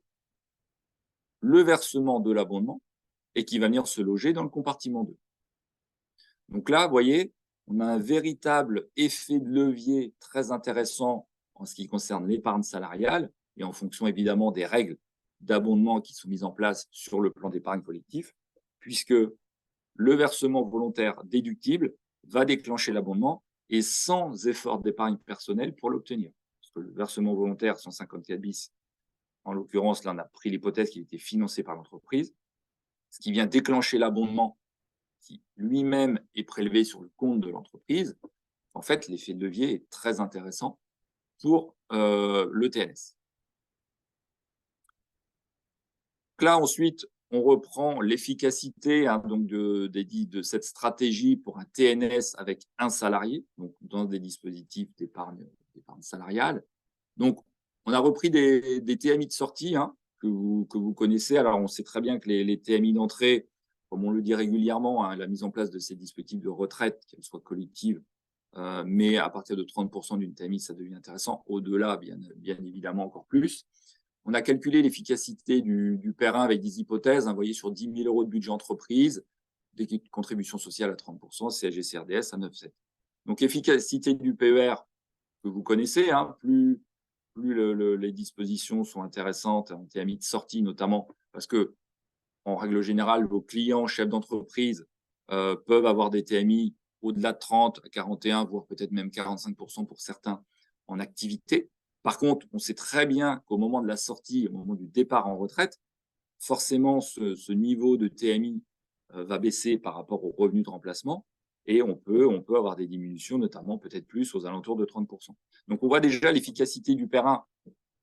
le versement de l'abondement et qui va venir se loger dans le compartiment 2. Donc là, vous voyez, on a un véritable effet de levier très intéressant en ce qui concerne l'épargne salariale et en fonction évidemment des règles d'abondement qui sont mises en place sur le plan d'épargne collectif, puisque le versement volontaire déductible va déclencher l'abondement et sans effort d'épargne personnelle pour l'obtenir. Parce que le versement volontaire 154 bis, en l'occurrence, là, on a pris l'hypothèse qu'il était financé par l'entreprise, ce qui vient déclencher l'abondement qui lui-même est prélevé sur le compte de l'entreprise. En fait, l'effet de levier est très intéressant pour le TNS. Donc là, ensuite, on reprend l'efficacité donc de cette stratégie pour un TNS avec un salarié, donc dans des dispositifs d'épargne salariale. Donc, on a repris des TMI de sortie que vous connaissez. Alors, on sait très bien que les TMI d'entrée, comme on le dit régulièrement, la mise en place de ces dispositifs de retraite, qu'elles soient collectives, mais à partir de 30% d'une TMI, ça devient intéressant. Au-delà, bien évidemment, encore plus. On a calculé l'efficacité du PER1 avec des hypothèses. Vous voyez, sur 10 000 € de budget entreprise, des contributions sociales à 30%, CSG, CRDS à 9,7. Donc, efficacité du PER que vous connaissez, plus les dispositions sont intéressantes en TMI de sortie, notamment parce que, en règle générale, vos clients, chefs d'entreprise, peuvent avoir des TMI au-delà de 30, 41, voire peut-être même 45% pour certains en activité. Par contre, on sait très bien qu'au moment de la sortie, au moment du départ en retraite, forcément, ce niveau de TMI va baisser par rapport aux revenus de remplacement et on peut avoir des diminutions, notamment peut-être plus aux alentours de 30%. Donc, on voit déjà l'efficacité du PER1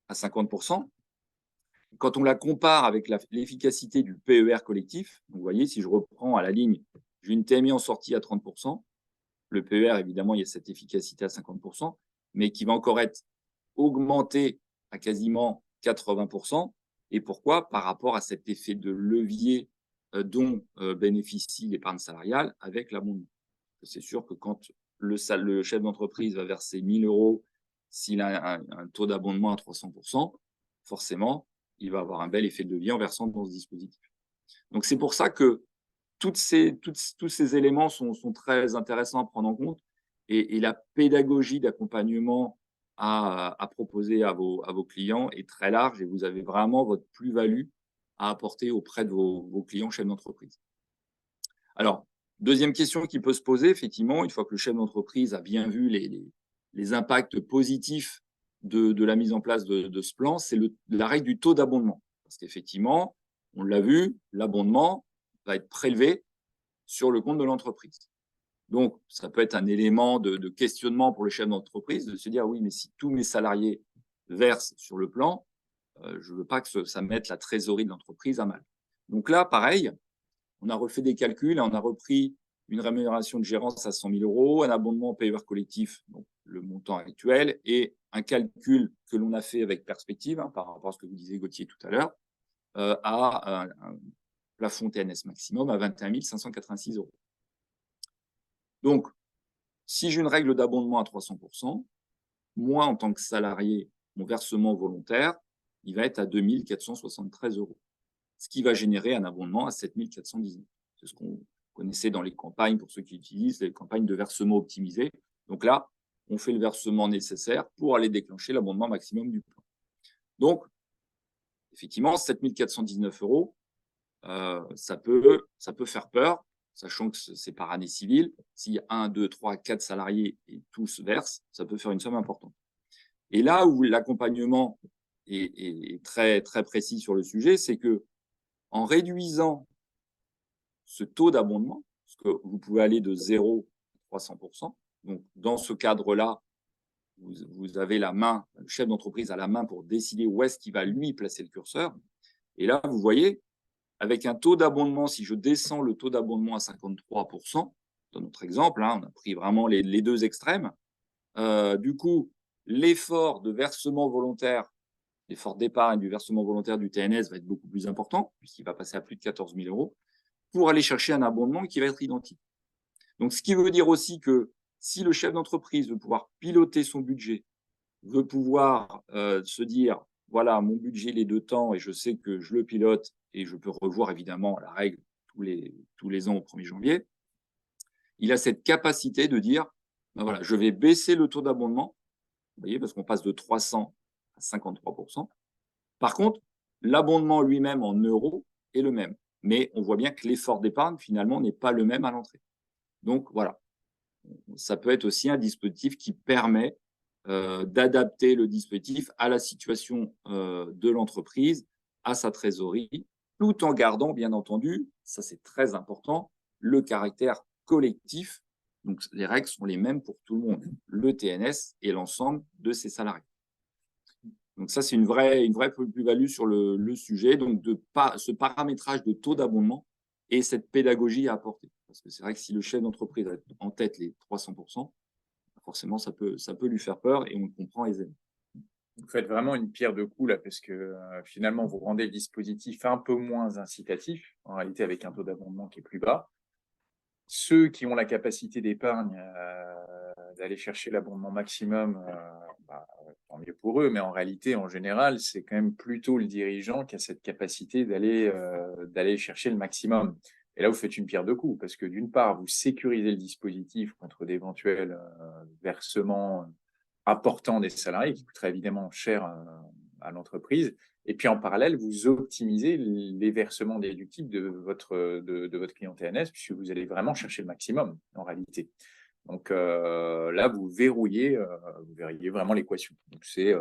à 50%. Quand on la compare avec l'efficacité du PER collectif, vous voyez, si je reprends à la ligne, j'ai une TMI en sortie à 30%, le PER, évidemment, il y a cette efficacité à 50%, mais qui va encore être augmenté à quasiment 80%. Et pourquoi? Par rapport à cet effet de levier dont bénéficie l'épargne salariale avec l'abondement. C'est sûr que quand le chef d'entreprise va verser 1 000 euros, s'il a un taux d'abondement à 300%, forcément, il va avoir un bel effet de levier en versant dans ce dispositif. Donc, c'est pour ça que tous ces éléments sont très intéressants à prendre en compte et la pédagogie d'accompagnement à proposer à vos clients est très large et vous avez vraiment votre plus-value à apporter auprès de vos clients chefs d'entreprise. Alors, deuxième question qui peut se poser, effectivement, une fois que le chef d'entreprise a bien vu les impacts positifs de la mise en place de ce plan, c'est la règle du taux d'abondement. Parce qu'effectivement, on l'a vu, l'abondement va être prélevé sur le compte de l'entreprise. Donc, ça peut être un élément de questionnement pour le chef d'entreprise de se dire oui, mais si tous mes salariés versent sur le plan, je ne veux pas que ça mette la trésorerie de l'entreprise à mal. Donc là, pareil, on a refait des calculs et on a repris une rémunération de gérance à 100 000 euros, un abondement PER collectif, donc le montant actuel, et un calcul que l'on a fait avec perspective, par rapport à ce que vous disiez Gauthier tout à l'heure, à un plafond TNS maximum à 21 586 euros. Donc, si j'ai une règle d'abondement à 300%, moi, en tant que salarié, mon versement volontaire, il va être à 2 473 euros, ce qui va générer un abondement à 7 419. C'est ce qu'on connaissait dans les campagnes, pour ceux qui utilisent les campagnes de versement optimisé. Donc là, on fait le versement nécessaire pour aller déclencher l'abondement maximum du plan. Donc, effectivement, 7 419 euros, ça peut faire peur, sachant que c'est par année civile. S'il y a 1, 2, 3, 4 salariés et tous versent, ça peut faire une somme importante. Et là où l'accompagnement est très, très précis sur le sujet, c'est que en réduisant ce taux d'abondement, parce que vous pouvez aller de 0 à 300%, donc dans ce cadre-là, vous avez la main, le chef d'entreprise a la main pour décider où est-ce qu'il va lui placer le curseur. Et là, vous voyez, avec un taux d'abondement, si je descends le taux d'abondement à 53%, dans notre exemple, on a pris vraiment les deux extrêmes, du coup, l'effort de versement volontaire, l'effort d'épargne du versement volontaire du TNS va être beaucoup plus important, puisqu'il va passer à plus de 14 000 euros, pour aller chercher un abondement qui va être identique. Donc, ce qui veut dire aussi que si le chef d'entreprise veut pouvoir piloter son budget, veut pouvoir se dire, voilà, mon budget il est de temps et je sais que je le pilote et je peux revoir évidemment la règle tous les ans au 1er janvier, il a cette capacité de dire, ben voilà, je vais baisser le taux d'abondement, vous voyez, parce qu'on passe de 300 à 53%. Par contre, l'abondement lui-même en euros est le même. Mais on voit bien que l'effort d'épargne, finalement, n'est pas le même à l'entrée. Donc, voilà. Ça peut être aussi un dispositif qui permet d'adapter le dispositif à la situation de l'entreprise, à sa trésorerie, tout en gardant, bien entendu, ça c'est très important, le caractère collectif. Donc, les règles sont les mêmes pour tout le monde, le TNS et l'ensemble de ses salariés. Donc ça, c'est une vraie plus-value sur le sujet, donc ce paramétrage de taux d'abondement et cette pédagogie à apporter. Parce que c'est vrai que si le chef d'entreprise a en tête les 300%, forcément, ça peut lui faire peur et on le comprend aisément. Vous faites vraiment une pierre deux coups là, parce que finalement, vous rendez le dispositif un peu moins incitatif, en réalité avec un taux d'abondement qui est plus bas. Ceux qui ont la capacité d'épargne, d'aller chercher l'abondement maximum, tant mieux pour eux, mais en réalité, en général, c'est quand même plutôt le dirigeant qui a cette capacité d'aller chercher le maximum. Et là, vous faites une pierre deux coups, parce que d'une part, vous sécurisez le dispositif contre d'éventuels versements importants des salariés, qui coûteraient évidemment cher à l'entreprise. Et puis en parallèle, vous optimisez les versements déductibles de votre client TNS, puisque vous allez vraiment chercher le maximum en réalité. Donc là, vous verrouillez vraiment l'équation. Donc c'est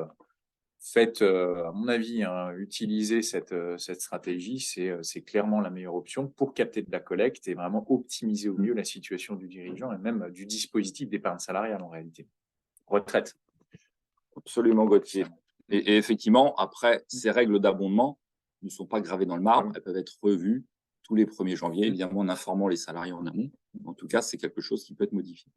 faites, à mon avis, hein, utiliser cette stratégie, c'est clairement la meilleure option pour capter de la collecte et vraiment optimiser au mieux la situation du dirigeant et même du dispositif d'épargne salariale en réalité. Retraite. Absolument, Gauthier. Et effectivement, après, ces règles d'abondement ne sont pas gravées dans le marbre, elles peuvent être revues tous les 1er janvier, évidemment en informant les salariés en amont. En tout cas, c'est quelque chose qui peut être modifié.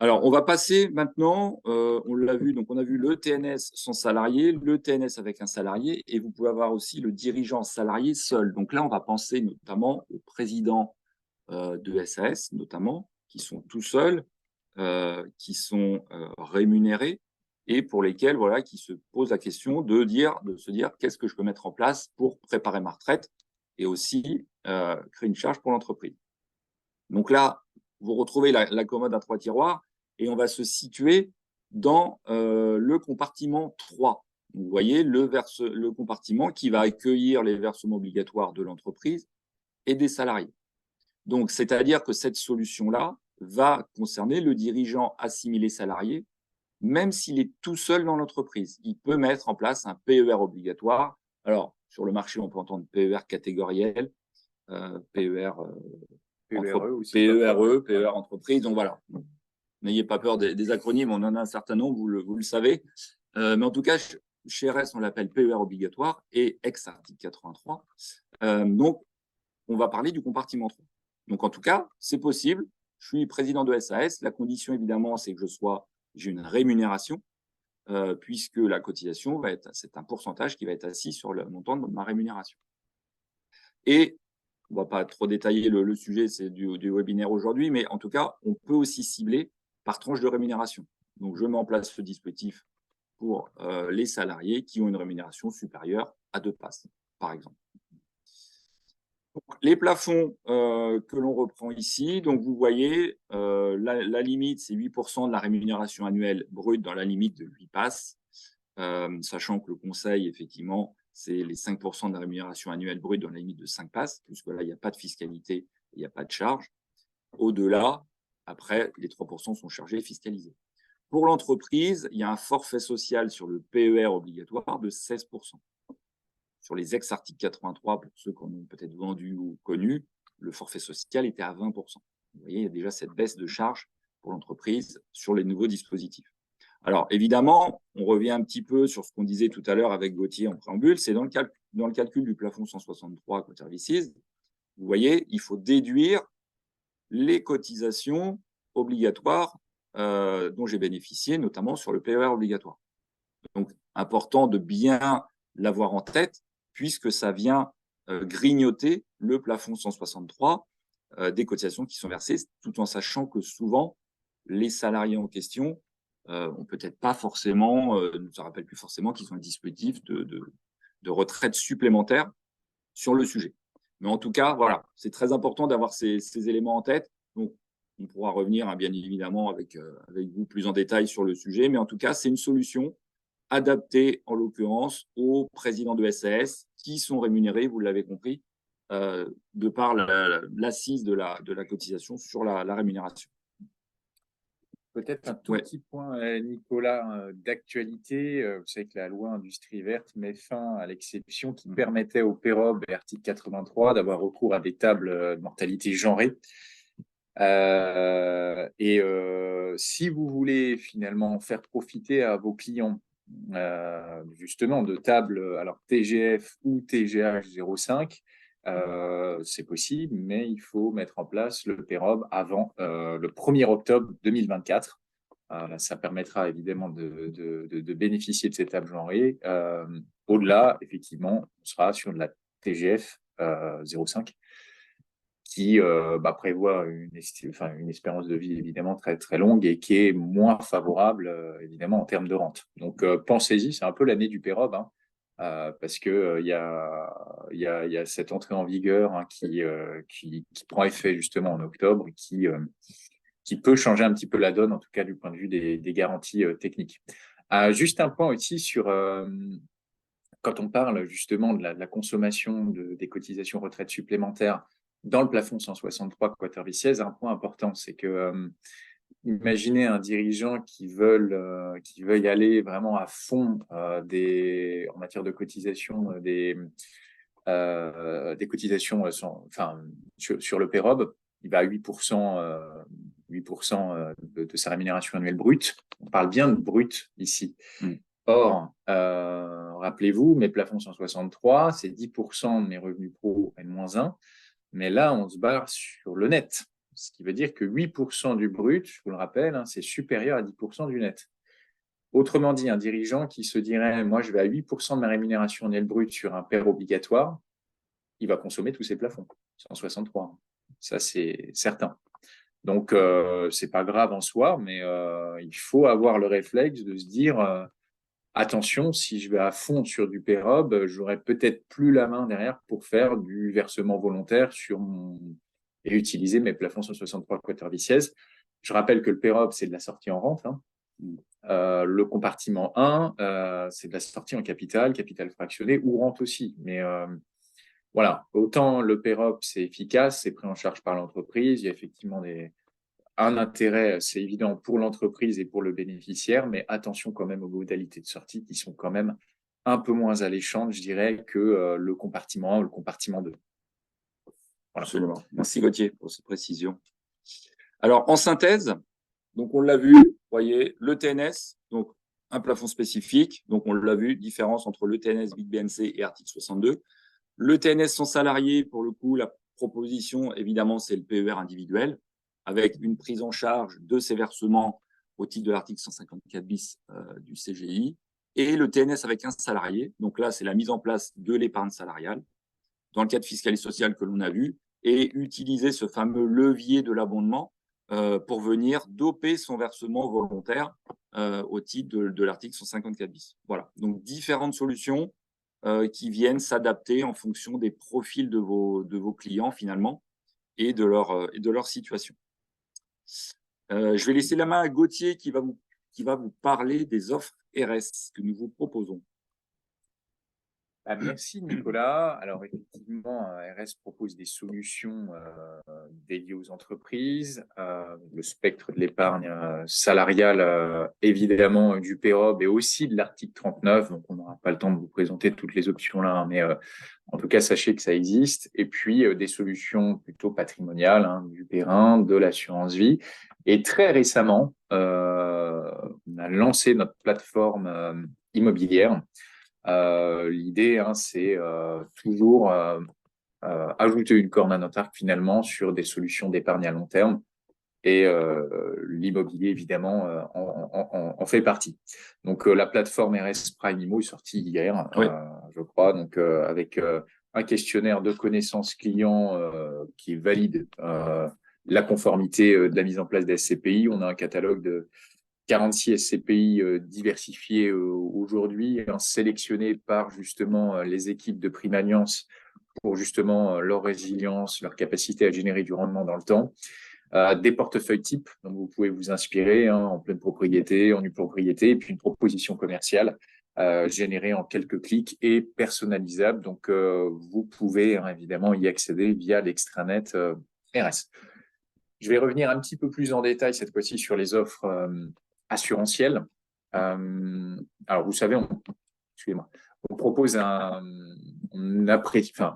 Alors, on va passer maintenant, on l'a vu, donc on a vu le TNS sans salarié, le TNS avec un salarié, et vous pouvez avoir aussi le dirigeant salarié seul. Donc là, on va penser notamment aux présidents de SAS, notamment, qui sont tout seuls, qui sont rémunérés, et pour lesquels, voilà, qui se posent la question de se dire qu'est-ce que je peux mettre en place pour préparer ma retraite et aussi créer une charge pour l'entreprise. Donc là, vous retrouvez la commode à 3 tiroirs et on va se situer dans le compartiment 3. Vous voyez le compartiment qui va accueillir les versements obligatoires de l'entreprise et des salariés. Donc, c'est-à-dire que cette solution-là va concerner le dirigeant assimilé salarié, même s'il est tout seul dans l'entreprise. Il peut mettre en place un PER obligatoire. Alors, sur le marché, on peut entendre PER catégoriel, PER PER entreprise. Donc voilà, n'ayez pas peur des acronymes, on en a un certain nombre, vous le savez. Mais en tout cas, chez RS, on l'appelle PER obligatoire et ex-article 83. Donc, on va parler du compartiment 3. Donc, en tout cas, c'est possible. Je suis président de SAS. La condition, évidemment, c'est que j'ai une rémunération, puisque la cotisation c'est un pourcentage qui va être assis sur le montant de ma rémunération. Et on ne va pas trop détailler le sujet, c'est du webinaire aujourd'hui, mais en tout cas, on peut aussi cibler par tranche de rémunération. Donc, je mets en place ce dispositif pour les salariés qui ont une rémunération supérieure à 2 passes, par exemple. Donc, les plafonds que l'on reprend ici, donc vous voyez, la limite, c'est 8% de la rémunération annuelle brute dans la limite de 8 passes, sachant que le conseil, effectivement, c'est les 5% de la rémunération annuelle brute dans la limite de 5 passes, puisque là, il n'y a pas de fiscalité, il n'y a pas de charge. Au-delà, après, les 3% sont chargés et fiscalisés. Pour l'entreprise, il y a un forfait social sur le PER obligatoire de 16%. Sur les ex-articles 83, pour ceux qu'on a peut-être vendus ou connus, le forfait social était à 20%. Vous voyez, il y a déjà cette baisse de charge pour l'entreprise sur les nouveaux dispositifs. Alors, évidemment, on revient un petit peu sur ce qu'on disait tout à l'heure avec Gauthier en préambule, c'est dans le calcul du plafond 163 Quater Vicis, vous voyez, il faut déduire les cotisations obligatoires dont j'ai bénéficié, notamment sur le PER obligatoire. Donc, important de bien l'avoir en tête, puisque ça vient grignoter le plafond 163 des cotisations qui sont versées, tout en sachant que souvent, les salariés en question ont peut-être pas forcément, ne se rappellent plus forcément qu'ils ont un dispositif de retraite supplémentaire sur le sujet. Mais en tout cas, voilà, c'est très important d'avoir ces éléments en tête. Donc, on pourra revenir, bien évidemment, avec vous plus en détail sur le sujet. Mais en tout cas, c'est une solution adaptée, en l'occurrence, aux présidents de SAS qui sont rémunérés, vous l'avez compris, de par l'assise de la cotisation sur la rémunération. Peut-être un tout petit point, Nicolas, d'actualité. Vous savez que la loi Industrie verte met fin à l'exception qui permettait au PEROB et article 83 d'avoir recours à des tables de mortalité genrées. Si vous voulez finalement faire profiter à vos clients justement de tables, alors TGF ou TGH 0,5, c'est possible, mais il faut mettre en place le PEROB avant le 1er octobre 2024. Ça permettra évidemment de bénéficier de ces tables genrées. Au-delà, effectivement, on sera sur de la TGF 0,5 qui prévoit une espérance de vie évidemment très, très longue et qui est moins favorable évidemment en termes de rente. Donc pensez-y, c'est un peu l'année du PEROB, hein. Parce que il y a cette entrée en vigueur qui prend effet justement en octobre, qui peut changer un petit peu la donne, en tout cas du point de vue des garanties techniques. Juste un point aussi sur quand on parle justement de la consommation des cotisations retraite supplémentaires dans le plafond 163 Quater Vicis, un point important, c'est que imaginez un dirigeant qui veut y aller vraiment à fond en matière de cotisation des cotisations sur le PEROB. Il va à 8%, 8% de sa rémunération annuelle brute. On parle bien de brut ici. Or, rappelez-vous, mes plafonds 163, c'est 10% de mes revenus pro N-1. Mais là, on se barre sur le net. Ce qui veut dire que 8% du brut, je vous le rappelle, c'est supérieur à 10% du net. Autrement dit, un dirigeant qui se dirait, moi, je vais à 8% de ma rémunération annuelle brute sur un PER obligatoire, il va consommer tous ses plafonds, 163. Ça, c'est certain. Donc, c'est pas grave en soi, mais il faut avoir le réflexe de se dire, attention, si je vais à fond sur du PEROB, j'aurai peut-être plus la main derrière pour faire du versement volontaire et utiliser mes plafonds 163 quater vices. Je rappelle que le PEROB, c'est de la sortie en rente. Le compartiment 1, c'est de la sortie en capital fractionné ou rente aussi. Mais voilà, autant le PEROB, c'est efficace, c'est pris en charge par l'entreprise. Il y a effectivement un intérêt, c'est évident pour l'entreprise et pour le bénéficiaire, mais attention quand même aux modalités de sortie qui sont quand même un peu moins alléchantes, je dirais, que le compartiment 1 ou le compartiment 2. Voilà. Absolument. Merci Gauthier pour cette précision. Alors, en synthèse, donc on l'a vu, vous voyez, le TNS, donc un plafond spécifique, donc on l'a vu, différence entre le TNS Big BNC et article 62. Le TNS sans salarié, pour le coup, la proposition, évidemment, c'est le PER individuel, avec une prise en charge de ces versements au titre de l'article 154 bis du CGI, et le TNS avec un salarié. Donc là, c'est la mise en place de l'épargne salariale dans le cadre fiscal et social que l'on a vu, et utiliser ce fameux levier de l'abondement pour venir doper son versement volontaire au titre de l'article 154 bis. Voilà, donc différentes solutions qui viennent s'adapter en fonction des profils de vos clients finalement et de leur situation. Je vais laisser la main à Gauthier qui va vous parler des offres RS que nous vous proposons. Merci Nicolas. Alors effectivement, RS propose des solutions dédiées aux entreprises, le spectre de l'épargne salariale, évidemment du PEROB et aussi de l'article 39. Donc on n'aura pas le temps de vous présenter toutes les options là, mais en tout cas sachez que ça existe. Et puis des solutions plutôt patrimoniales, du PERIN, de l'assurance vie. Et très récemment, on a lancé notre plateforme immobilière. L'idée, c'est toujours ajouter une corne à notre arc finalement sur des solutions d'épargne à long terme. Et l'immobilier, évidemment, en fait partie. Donc, la plateforme RS Prime Immo est sortie hier, oui. Je crois, donc avec un questionnaire de connaissances clients qui valide la conformité de la mise en place des SCPI. On a un catalogue de 46 SCPI diversifiés aujourd'hui, sélectionnés par justement les équipes de Prime Alliance pour justement leur résilience, leur capacité à générer du rendement dans le temps. Des portefeuilles types dont vous pouvez vous inspirer en pleine propriété, en nue propriété, et puis une proposition commerciale générée en quelques clics et personnalisable. Donc, vous pouvez évidemment y accéder via l'extranet RS. Je vais revenir un petit peu plus en détail cette fois-ci sur les offres assurantielle. Alors, vous savez, excusez-moi, on propose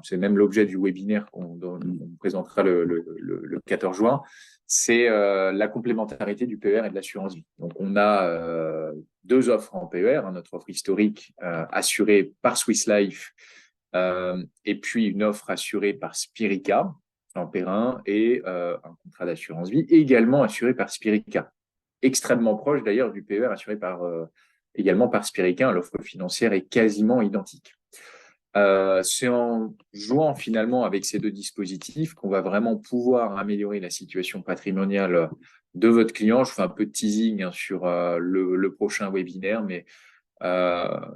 c'est même l'objet du webinaire qu'on présentera le 14 juin, c'est la complémentarité du PER et de l'assurance vie. Donc, on a deux offres en PER, notre offre historique assurée par Swiss Life et puis une offre assurée par Spirica en PERIN et un contrat d'assurance vie également assuré par Spirica. Extrêmement proche d'ailleurs du PER assuré également par Spirica. L'offre financière est quasiment identique. C'est en jouant finalement avec ces deux dispositifs qu'on va vraiment pouvoir améliorer la situation patrimoniale de votre client. Je fais un peu de teasing sur le prochain webinaire, mais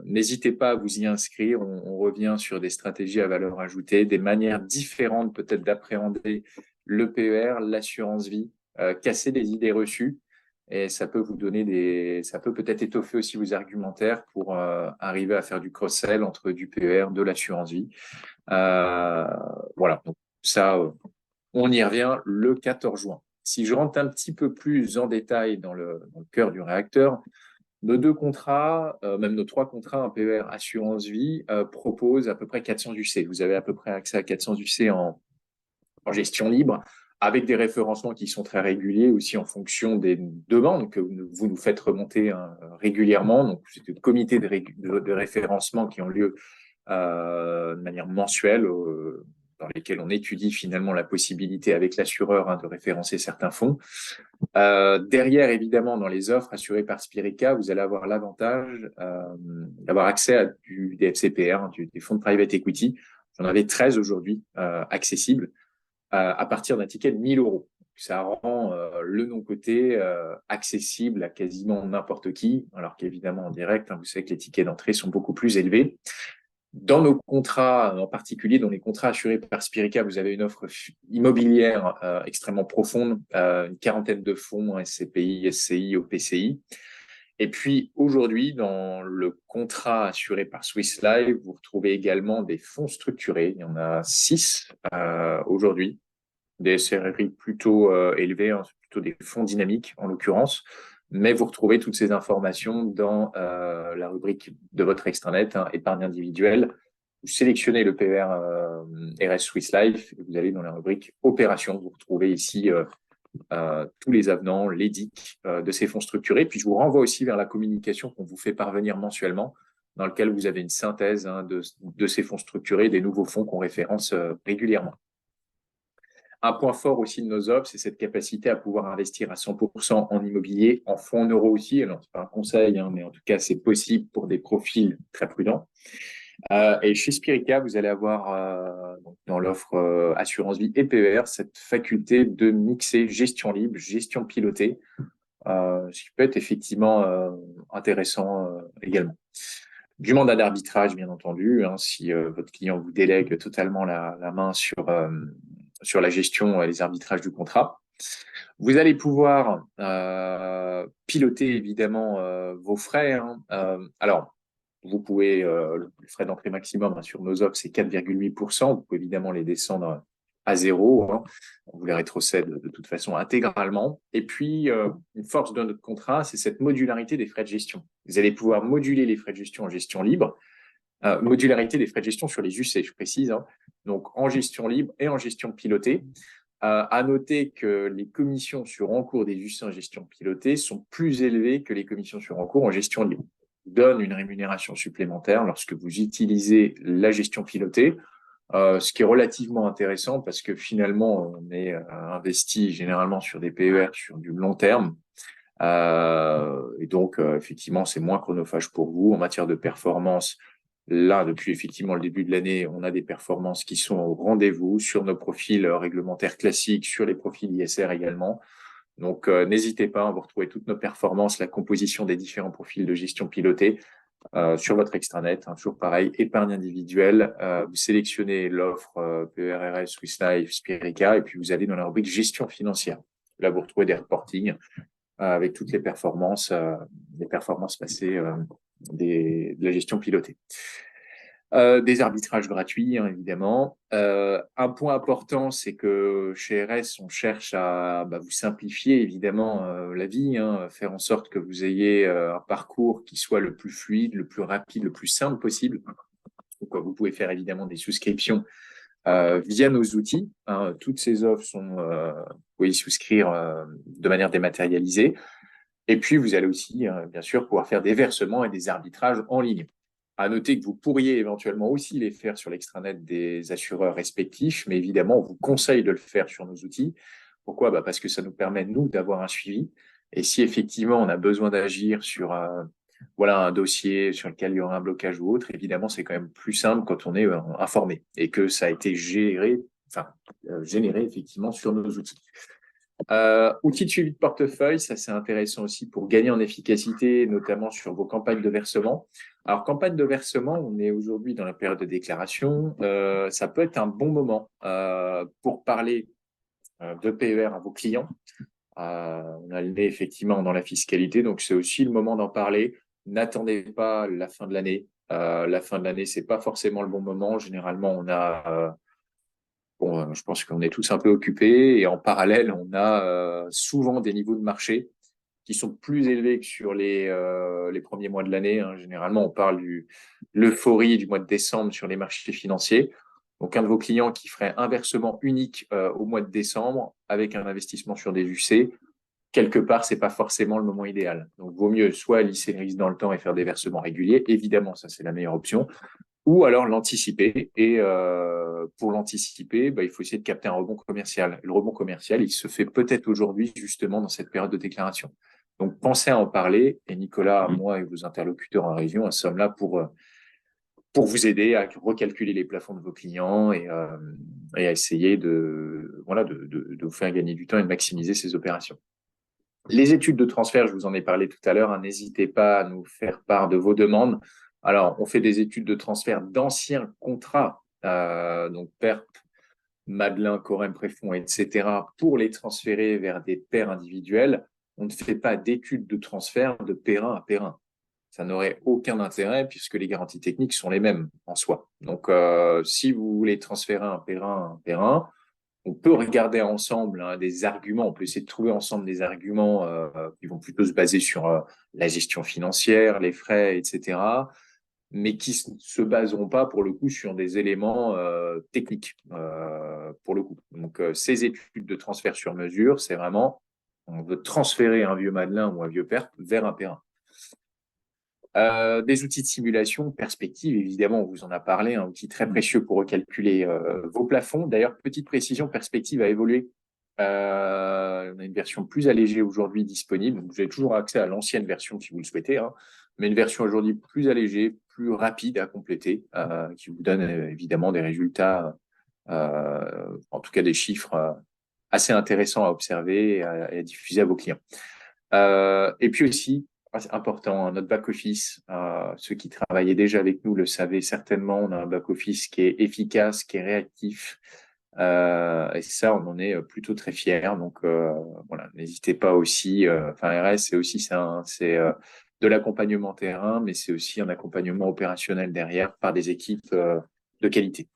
n'hésitez pas à vous y inscrire. On revient sur des stratégies à valeur ajoutée, des manières différentes peut-être d'appréhender le PER, l'assurance vie, casser des idées reçues. Et ça peut vous donner ça peut peut-être étoffer aussi vos argumentaires pour arriver à faire du cross-sell entre du PER, de l'assurance vie. Voilà, donc ça, on y revient le 14 juin. Si je rentre un petit peu plus en détail dans le cœur du réacteur, nos 2 contrats, même nos 3 contrats, un PER assurance vie, proposent à peu près 400 UC. Vous avez à peu près accès à 400 UC en gestion libre, avec des référencements qui sont très réguliers aussi en fonction des demandes que vous nous faites remonter régulièrement. Donc, c'est des comités de référencement qui ont lieu de manière mensuelle, dans lesquels on étudie finalement la possibilité avec l'assureur de référencer certains fonds. Derrière, évidemment, dans les offres assurées par Spirica, vous allez avoir l'avantage d'avoir accès à des FCPR, des fonds de private equity. J'en avais 13 aujourd'hui accessibles à partir d'un ticket de 1 000 euros. Ça rend le non-coté accessible à quasiment n'importe qui, alors qu'évidemment en direct, vous savez que les tickets d'entrée sont beaucoup plus élevés. Dans nos contrats, en particulier dans les contrats assurés par Spirica, vous avez une offre immobilière extrêmement profonde, une quarantaine de fonds, SCPI, SCI, OPCI. Et puis aujourd'hui, dans le contrat assuré par Swiss Life, vous retrouvez également des fonds structurés. Il y en a 6 aujourd'hui, des SRRI plutôt élevés, plutôt des fonds dynamiques en l'occurrence. Mais vous retrouvez toutes ces informations dans la rubrique de votre extranet, épargne individuelle. Vous sélectionnez le PER RS Swiss Life et vous allez dans la rubrique opération. Vous retrouvez ici tous les avenants, les DIC de ces fonds structurés. Puis je vous renvoie aussi vers la communication qu'on vous fait parvenir mensuellement, dans lequel vous avez une synthèse de ces fonds structurés, des nouveaux fonds qu'on référence régulièrement. Un point fort aussi de nos offres, c'est cette capacité à pouvoir investir à 100% en immobilier, en fonds en euros aussi. Alors, ce n'est pas un conseil, mais en tout cas, c'est possible pour des profils très prudents. Et chez Spirica, vous allez avoir dans l'offre assurance vie et PER cette faculté de mixer gestion libre, gestion pilotée, ce qui peut être effectivement intéressant également. Du mandat d'arbitrage, bien entendu, si votre client vous délègue totalement la main sur la gestion et les arbitrages du contrat. Vous allez pouvoir piloter évidemment vos frais. Alors, vous pouvez, le frais d'entrée maximum sur nos offres, c'est 4,8%. Vous pouvez évidemment les descendre à 0. On vous les rétrocède de toute façon intégralement. Et puis, une force de notre contrat, c'est cette modularité des frais de gestion. Vous allez pouvoir moduler les frais de gestion en gestion libre. Modularité des frais de gestion sur les UC, je précise. Donc, en gestion libre et en gestion pilotée. À noter que les commissions sur encours des UC en gestion pilotée sont plus élevées que les commissions sur encours en gestion libre. Donne une rémunération supplémentaire lorsque vous utilisez la gestion pilotée, ce qui est relativement intéressant parce que finalement, on est investi généralement sur des PER sur du long terme. Et donc, effectivement, c'est moins chronophage pour vous en matière de performance. Là, depuis effectivement le début de l'année, on a des performances qui sont au rendez-vous sur nos profils réglementaires classiques, sur les profils ISR également. Donc, n'hésitez pas, vous retrouvez toutes nos performances, la composition des différents profils de gestion pilotée sur votre extranet. Toujours pareil, épargne individuelle. Vous sélectionnez l'offre PERRS, Swiss Life, Spirica, et puis vous allez dans la rubrique gestion financière. Là, vous retrouvez des reportings avec toutes les performances passées de la gestion pilotée. Des arbitrages gratuits, évidemment. Un point important, c'est que chez RS, on cherche à vous simplifier, évidemment, la vie, faire en sorte que vous ayez un parcours qui soit le plus fluide, le plus rapide, le plus simple possible. Donc, vous pouvez faire, évidemment, des souscriptions via nos outils. Toutes ces offres vous pouvez y souscrire de manière dématérialisée. Et puis, vous allez aussi, bien sûr, pouvoir faire des versements et des arbitrages en ligne. À noter que vous pourriez éventuellement aussi les faire sur l'extranet des assureurs respectifs, mais évidemment, on vous conseille de le faire sur nos outils. Pourquoi ? Parce que ça nous permet, nous, d'avoir un suivi. Et si effectivement, on a besoin d'agir sur un dossier sur lequel il y aura un blocage ou autre, évidemment, c'est quand même plus simple quand on est informé et que ça a été généré effectivement sur nos outils. Outils de suivi de portefeuille, ça c'est intéressant aussi pour gagner en efficacité, notamment sur vos campagnes de versement. Alors, campagne de versement, on est aujourd'hui dans la période de déclaration. Ça peut être un bon moment pour parler de PER à vos clients. On a le nez effectivement dans la fiscalité, donc c'est aussi le moment d'en parler. N'attendez pas la fin de l'année. La fin de l'année, c'est pas forcément le bon moment. Généralement, on a bon, je pense qu'on est tous un peu occupés et en parallèle, on a souvent des niveaux de marché qui sont plus élevés que sur les premiers mois de l'année, hein. Généralement, on parle l'euphorie du mois de décembre sur les marchés financiers. Donc, un de vos clients qui ferait un versement unique au mois de décembre avec un investissement sur des UC, quelque part, c'est pas forcément le moment idéal. Donc, vaut mieux soit lisser le risque dans le temps et faire des versements réguliers. Évidemment, ça, c'est la meilleure option. Ou alors l'anticiper. Et pour l'anticiper, il faut essayer de capter un rebond commercial. Le rebond commercial, il se fait peut-être aujourd'hui, justement, dans cette période de déclaration. Donc, pensez à en parler. Et Nicolas, moi et vos interlocuteurs en région, nous sommes là pour vous aider à recalculer les plafonds de vos clients et à essayer de vous faire gagner du temps et de maximiser ces opérations. Les études de transfert, je vous en ai parlé tout à l'heure, hein, n'hésitez pas à nous faire part de vos demandes. Alors, on fait des études de transfert d'anciens contrats, donc PERP, Madelin, Corem, Préfonds, etc., pour les transférer vers des paires individuelles. On ne fait pas d'études de transfert de périn à périn. Ça n'aurait aucun intérêt puisque les garanties techniques sont les mêmes en soi. Donc, si vous voulez transférer un périn à un périn, on peut regarder ensemble des arguments, on peut essayer de trouver ensemble des arguments qui vont plutôt se baser sur la gestion financière, les frais, etc., mais qui ne se baseront pas pour le coup sur des éléments techniques pour le coup. Donc, ces études de transfert sur mesure, c'est vraiment, on veut transférer un vieux Madelin ou un vieux PERP vers un périn. Des outils de simulation, perspective, évidemment, on vous en a parlé, un outil très précieux pour recalculer vos plafonds. D'ailleurs, petite précision, perspective a évolué. On a une version plus allégée aujourd'hui disponible. Donc, vous avez toujours accès à l'ancienne version si vous le souhaitez, hein, mais une version aujourd'hui plus allégée, plus rapide à compléter, qui vous donne évidemment des résultats, en tout cas des chiffres assez intéressants à observer et à diffuser à vos clients. Et puis aussi, c'est important, notre back-office, ceux qui travaillaient déjà avec nous le savaient certainement, on a un back-office qui est efficace, qui est réactif, et ça, on en est plutôt très fiers. Donc voilà, n'hésitez pas aussi, RS, c'est aussi ça, c'est de l'accompagnement terrain, mais c'est aussi un accompagnement opérationnel derrière par des équipes de qualité.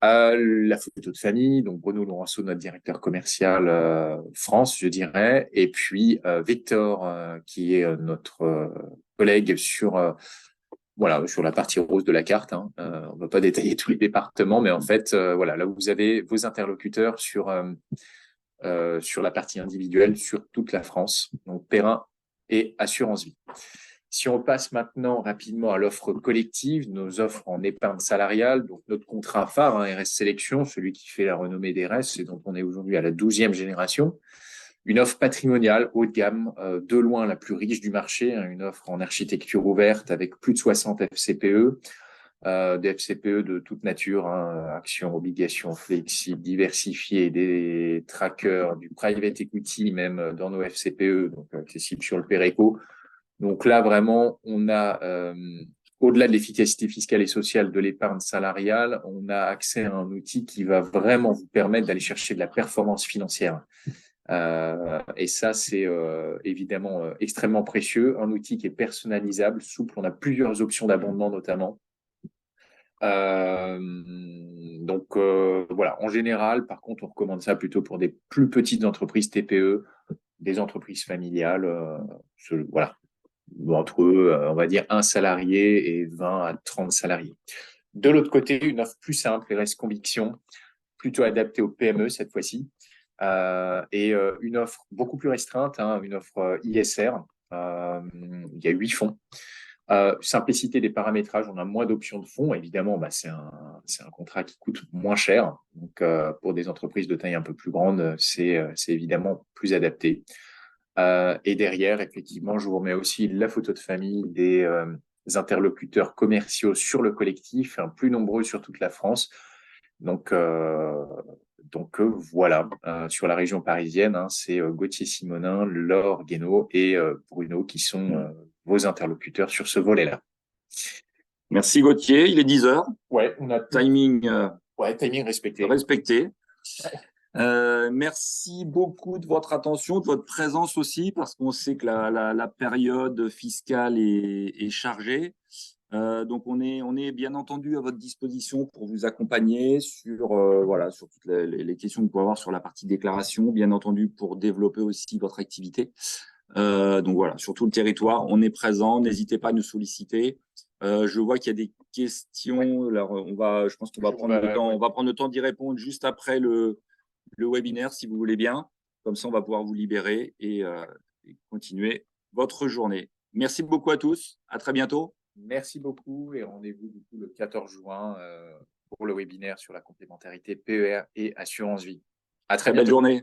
La photo de famille, donc Bruno Laurenceau, notre directeur commercial France, je dirais, et puis Victor, qui est notre collègue sur la partie rose de la carte. Hein. On ne va pas détailler tous les départements, mais en fait, là où vous avez vos interlocuteurs sur la partie individuelle sur toute la France, donc Perrin et Assurance Vie. Si on passe maintenant rapidement à l'offre collective, nos offres en épargne salariale, donc notre contrat phare, RS Sélection, celui qui fait la renommée des RS et dont on est aujourd'hui à la 12e génération. Une offre patrimoniale haut de gamme, de loin la plus riche du marché, une offre en architecture ouverte avec plus de 60 FCPE, des FCPE de toute nature, actions, obligations flexibles, diversifiées, des trackers, du private equity même dans nos FCPE, donc accessibles sur le Péréco. Donc là, vraiment, on a, au-delà de l'efficacité fiscale et sociale de l'épargne salariale, on a accès à un outil qui va vraiment vous permettre d'aller chercher de la performance financière. Et ça, c'est évidemment extrêmement précieux. Un outil qui est personnalisable, souple. On a plusieurs options d'abondement notamment. En général, par contre, on recommande ça plutôt pour des plus petites entreprises TPE, des entreprises familiales. Entre on va dire 1 salarié et 20 à 30 salariés. De l'autre côté, une offre plus simple, RS Conviction, plutôt adaptée aux PME cette fois-ci, et une offre beaucoup plus restreinte, une offre ISR. Il y a 8 fonds. Simplicité des paramétrages, on a moins d'options de fonds. Évidemment, c'est un contrat qui coûte moins cher. Donc, pour des entreprises de taille un peu plus grande, c'est évidemment plus adapté. Et derrière, effectivement, je vous remets aussi la photo de famille des interlocuteurs commerciaux sur le collectif, plus nombreux sur toute la France. Donc voilà, sur la région parisienne, c'est Gauthier Simonin, Laure Guénaud et Bruno qui sont vos interlocuteurs sur ce volet-là. Merci Gauthier, il est 10h. Ouais, on a timing timing respecté. Merci beaucoup de votre attention, de votre présence aussi, parce qu'on sait que la période fiscale est chargée. Donc, on est bien entendu à votre disposition pour vous accompagner sur, voilà, sur toutes les questions que vous pouvez avoir sur la partie déclaration, bien entendu pour développer aussi votre activité. Donc voilà, sur tout le territoire, on est présent. N'hésitez pas à nous solliciter. Je vois qu'il y a des questions. Alors, je pense qu'on va prendre le temps. On va prendre le temps d'y répondre juste après le webinaire, si vous voulez bien. Comme ça, on va pouvoir vous libérer et continuer votre journée. Merci beaucoup à tous. À très bientôt. Merci beaucoup et rendez-vous du coup le 14 juin pour le webinaire sur la complémentarité PER et assurance vie. À très Très belle bientôt. journée.